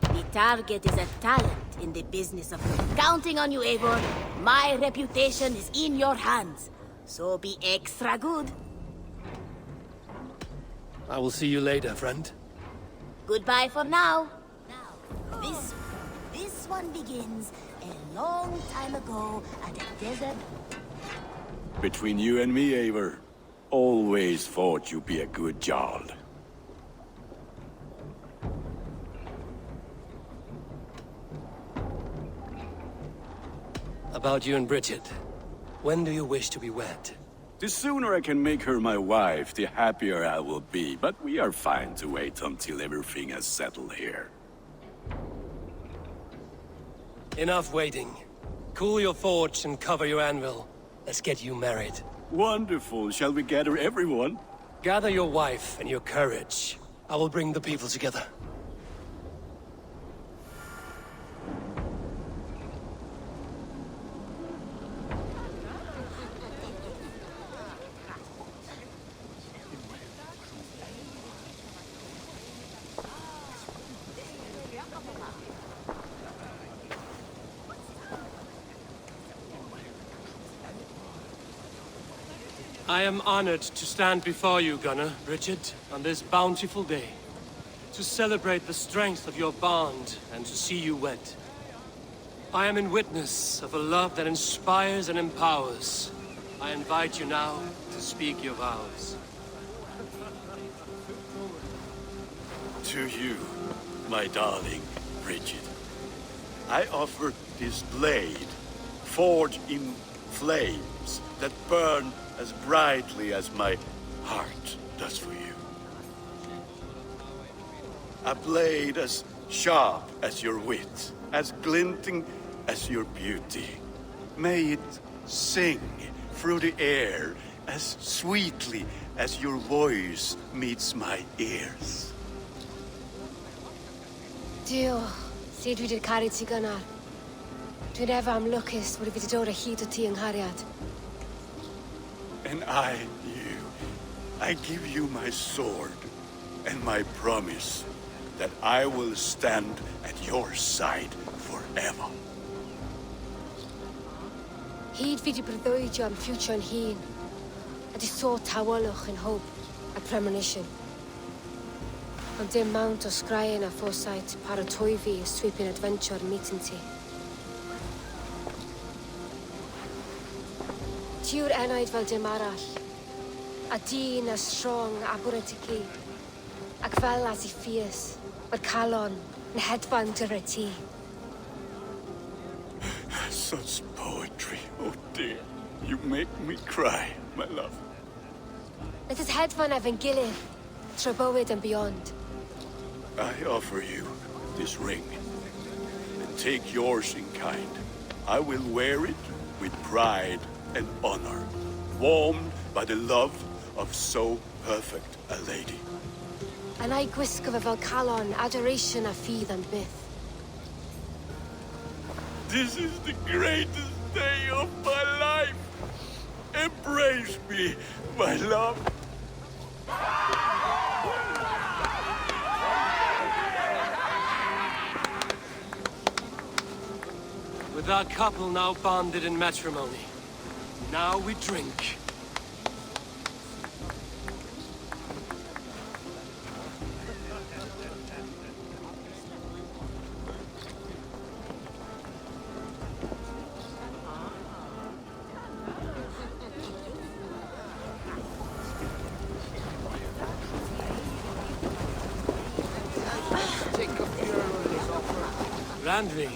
The target is a talent in the business of counting on you, Eivor. My reputation is in your hands, so be extra good. I will see you later, friend. Goodbye for now. Now, this one begins a long time ago at a desert. Between you and me, Eivor, always thought you'd be a good Jarl. About you and Bridget. When do you wish to be wed? The sooner I can make her my wife, the happier I will be. But we are fine to wait until everything has settled here. Enough waiting. Cool your forge and cover your anvil. Let's get you married. Wonderful. Shall we gather everyone? Gather your wife and your courage. I will bring the people together. I am honored to stand before you, Gunnar, Bridget, on this bountiful day. To celebrate the strength of your bond and to see you wed. I am in witness of a love that inspires and empowers. I invite you now to speak your vows. To you, my darling Bridget, I offer this blade, forged in flames that burn as brightly as my heart does for you. A blade as sharp as your wit, as glinting as your beauty. May it sing through the air as sweetly as your voice meets my ears. Dio, sid vi det karit sig Gunnar. Dwi'n efa am lwcus bod fi wedi dod o hyd o ti yng nghariad. And I give you my sword and my promise that I will stand at your side forever. ever. Hyd fi di breuddwydio am future yn hun, a di so tawalwch yn hope a premonition. Ond dim mount o sgraen a foresight paratoi fi a sweeping adventure meeting ti. Tiw'r enaid fel dim arall, a dyn as strong a bwrentigi, ac fel as I fierce, mae'r calon yn hedfan dyr y ti. Such poetry, oh dear. You make me cry, my love. Let us hedfan efo'n gilydd, tro bywyd and beyond. I offer you this ring, and take yours in kind. I will wear it with pride and honor, warmed by the love of so perfect a lady. And I gwisgo fe fel calon, adoration a ffydd am byth. This is the greatest day of my life. Embrace me, my love. With our couple now bonded in matrimony, now we drink. Randvi,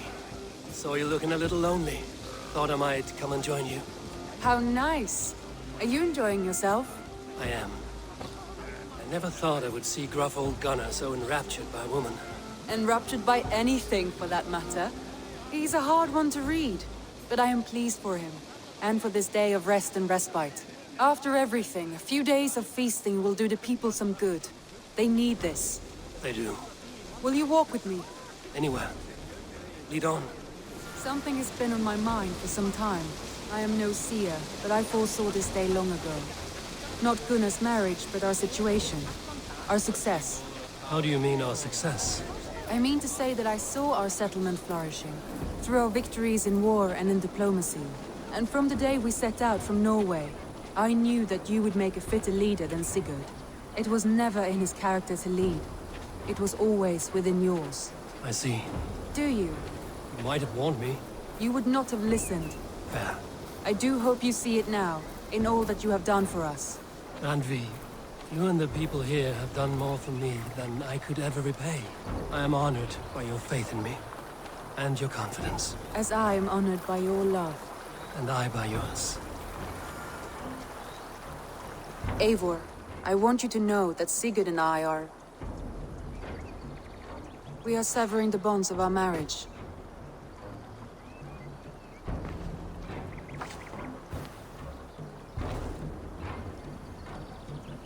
saw you looking a little lonely. Thought I might come and join you. How nice. Are you enjoying yourself? I am. I never thought I would see gruff old Gunnar so enraptured by a woman. Enraptured by anything, for that matter. He's a hard one to read, but I am pleased for him, and for this day of rest and respite. After everything, a few days of feasting will do the people some good. They need this. They do. Will you walk with me? Anywhere. Lead on. Something has been on my mind for some time. I am no seer, but I foresaw this day long ago. Not Gunnar's marriage, but our situation. Our success. How do you mean our success? I mean to say that I saw our settlement flourishing, through our victories in war and in diplomacy. And from the day we set out from Norway, I knew that you would make a fitter leader than Sigurd. It was never in his character to lead. It was always within yours. I see. Do you? You might have warned me. You would not have listened. Fair. I do hope you see it now, in all that you have done for us. Randvi, you and the people here have done more for me than I could ever repay. I am honored by your faith in me, and your confidence. As I am honored by your love. And I by yours. Eivor, I want you to know that Sigurd and I are... We are severing the bonds of our marriage.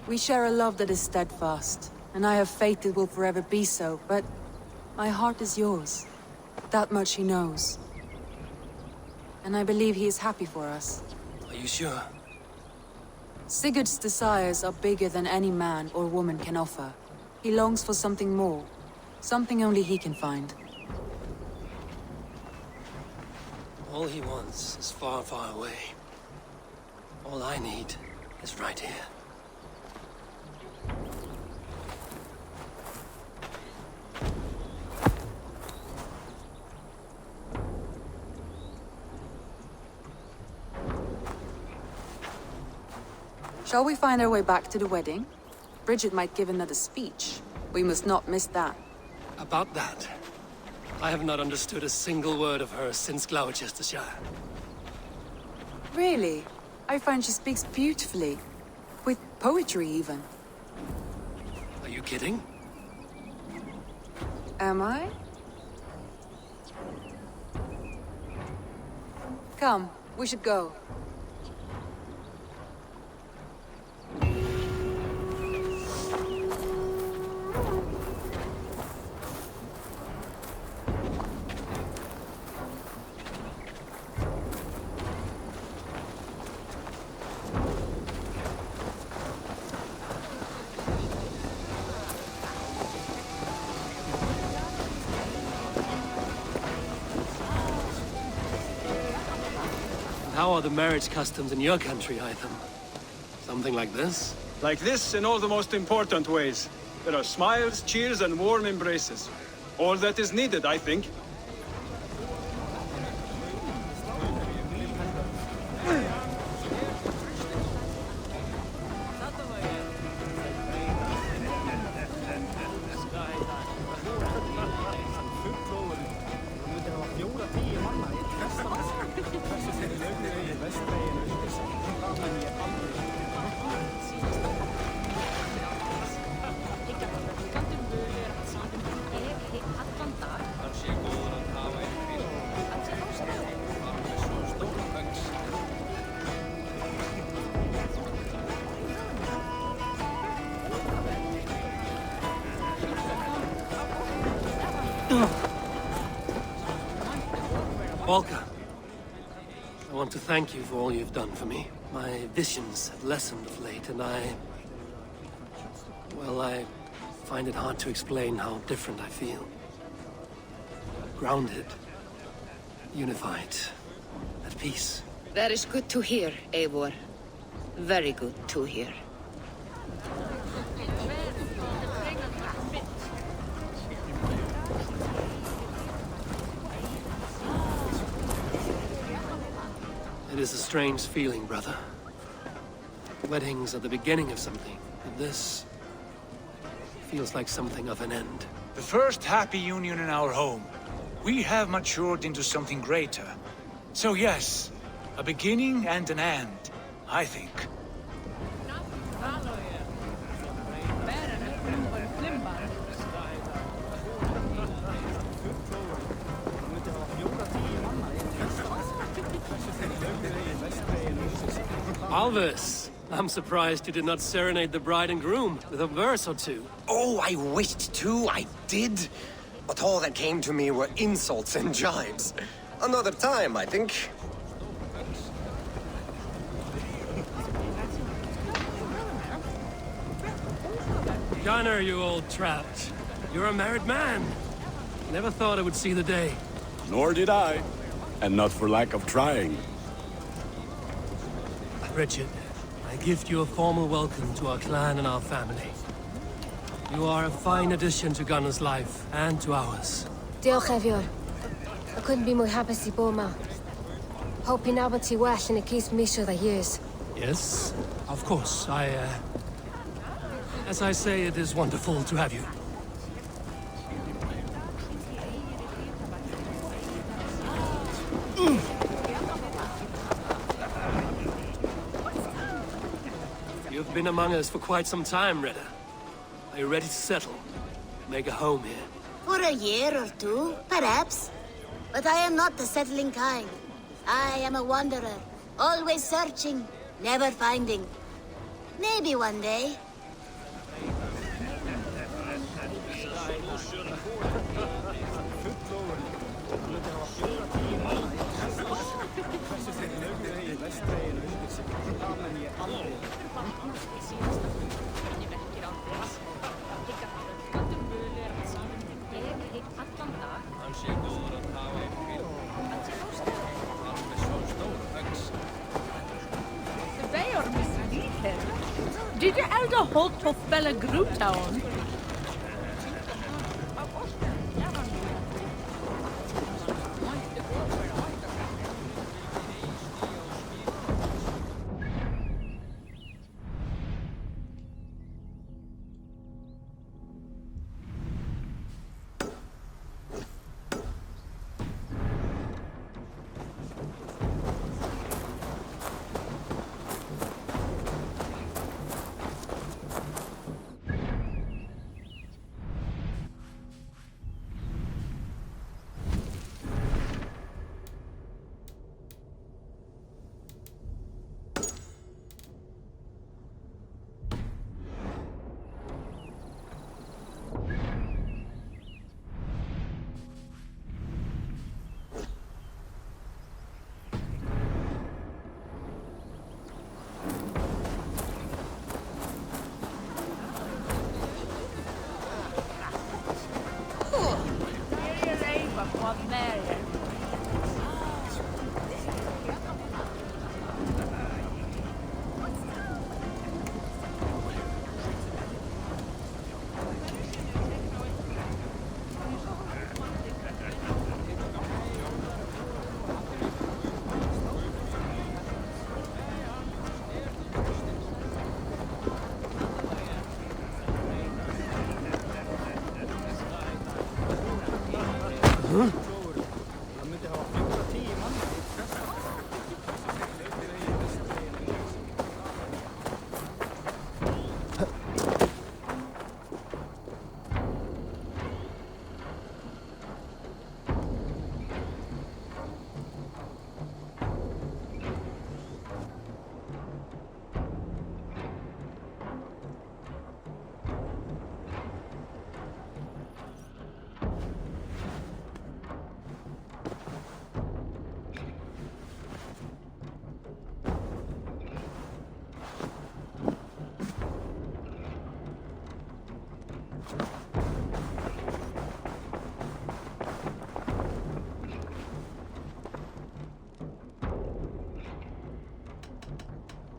We share a love that is steadfast, and I have faith it will forever be so, but my heart is yours. That much he knows. And I believe he is happy for us. Are you sure? Sigurd's desires are bigger than any man or woman can offer. He longs for something more. Something only he can find. All he wants is far, far away. All I need is right here. Shall we find our way back to the wedding? Bridget might give another speech. We must not miss that. About that, I have not understood a single word of hers since Gloucestershire. Really? I find she speaks beautifully. With poetry, even. Are you kidding? Am I? Come, we should go. How are the marriage customs in your country, Hytham? Something like this? Like this in all the most important ways. There are smiles, cheers, and warm embraces. All that is needed, I think. Volker, I want to thank you for all you've done for me. My visions have lessened of late, and well, I find it hard to explain how different I feel. Grounded, unified, at peace. That is good to hear, Eivor. Very good to hear. It is a strange feeling, brother. Weddings are the beginning of something, but this feels like something of an end. The first happy union in our home. We have matured into something greater. So yes, a beginning and an end, I think. Alvis, I'm surprised you did not serenade the bride and groom with a verse or two. Oh, I wished to, I did. But all that came to me were insults and jibes. Another time, I think. Gunnar, you old trout. You're a married man. Never thought I would see the day. Nor did I. And not for lack of trying. Richard, I gift you a formal welcome to our clan and our family. You are a fine addition to Gunnar's life and to ours. Diolch, Eivor. I couldn't be more happy to bo ma. Hoping now but well and it keeps me sure the years. Yes, of course. As I say, it is wonderful to have you. You've been among us for quite some time, Reda. Are you ready to settle? Make a home here? For a year or two, perhaps. But I am not the settling kind. I am a wanderer, always searching, never finding. Maybe one day. Did you elder hold to fella Grutown?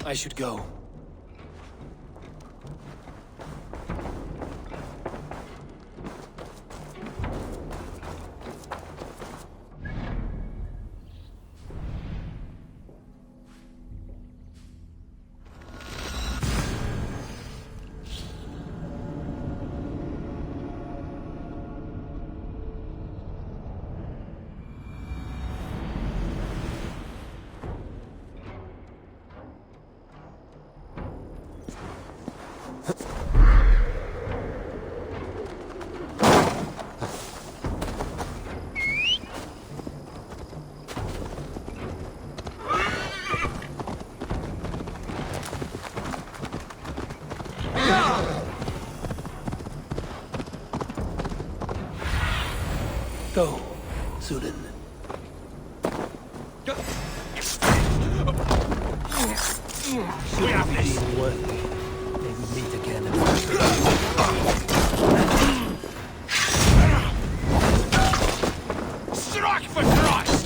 I should go. Go, Sudan. We have this. Being worthy. May we meet again. Strike for Christ!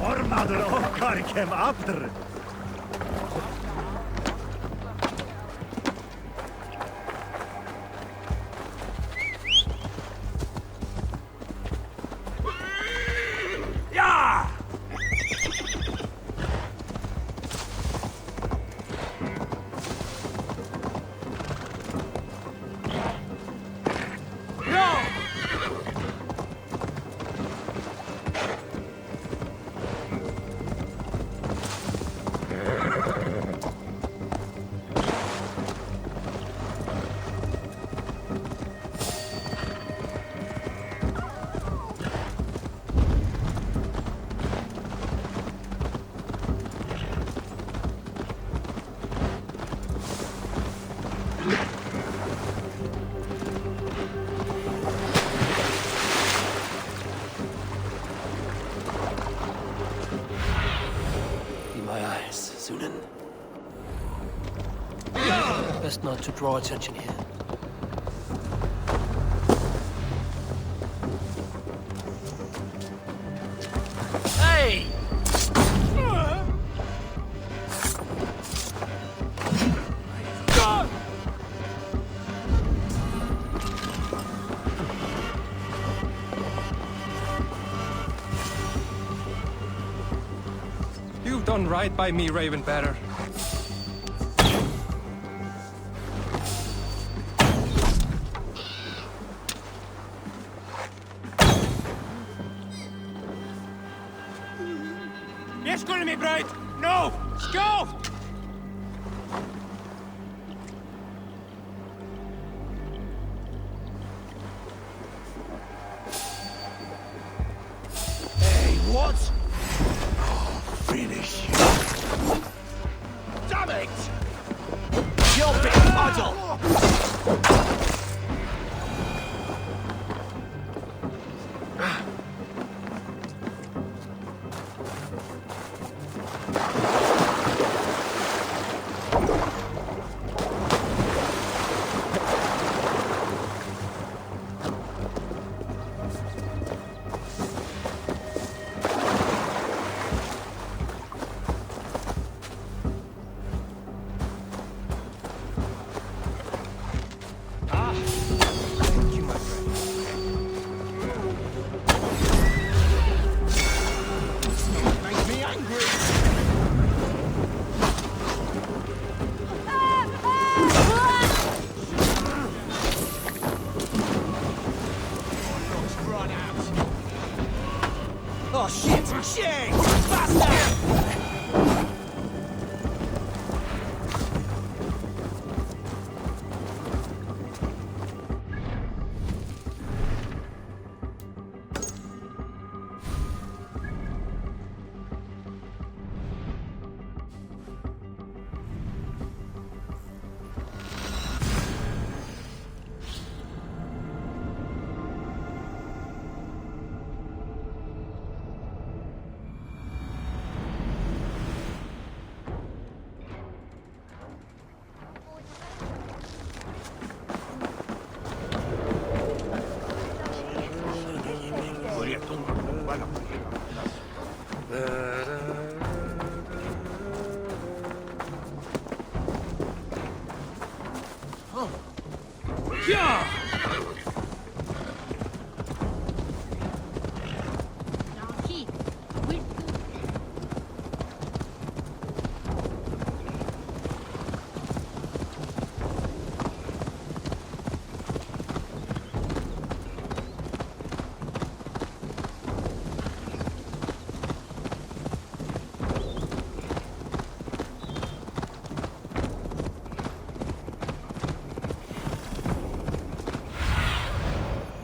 Ormaður okkar kem aftur. Ja! Sunan. Best not to draw attention here. Hey! You've done right by me, Ravenbearer. Yes, good me, bride! No! Go! Hey, what? Finish you. Damn it! You're big puddle! Shit! Faster! Yeah!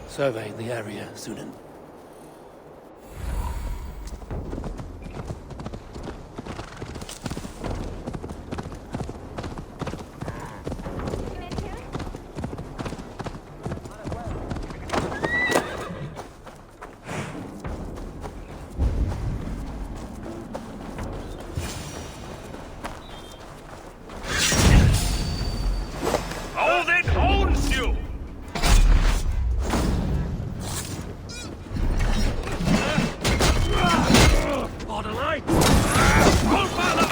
Survey the area, Sunan. Odin owns you! Borderline! Valhalla!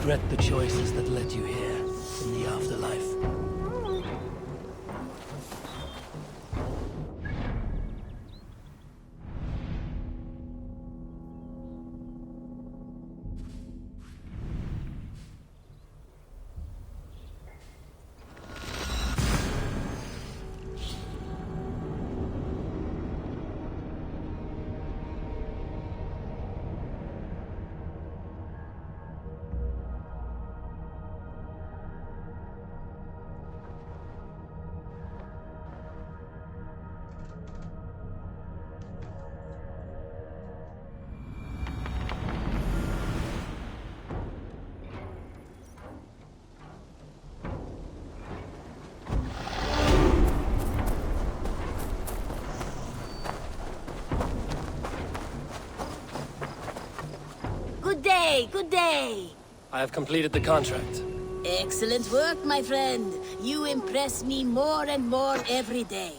Regret the choices that led you here in the afterlife. Good day, good day. I have completed the contract. Excellent work, my friend. You impress me more and more every day.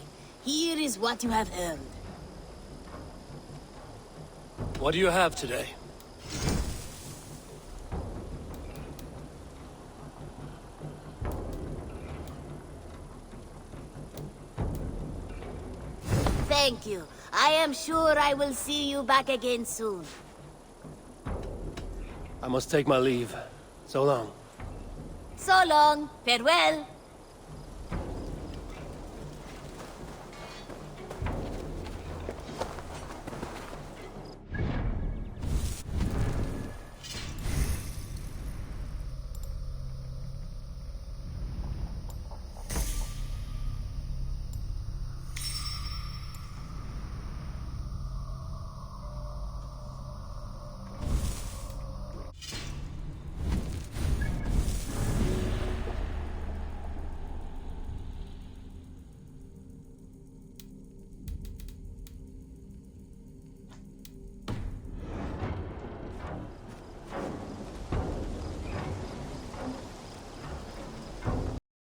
Here is what you have earned. What do you have today? Thank you. I am sure I will see you back again soon. I must take my leave. So long. So long. Farewell.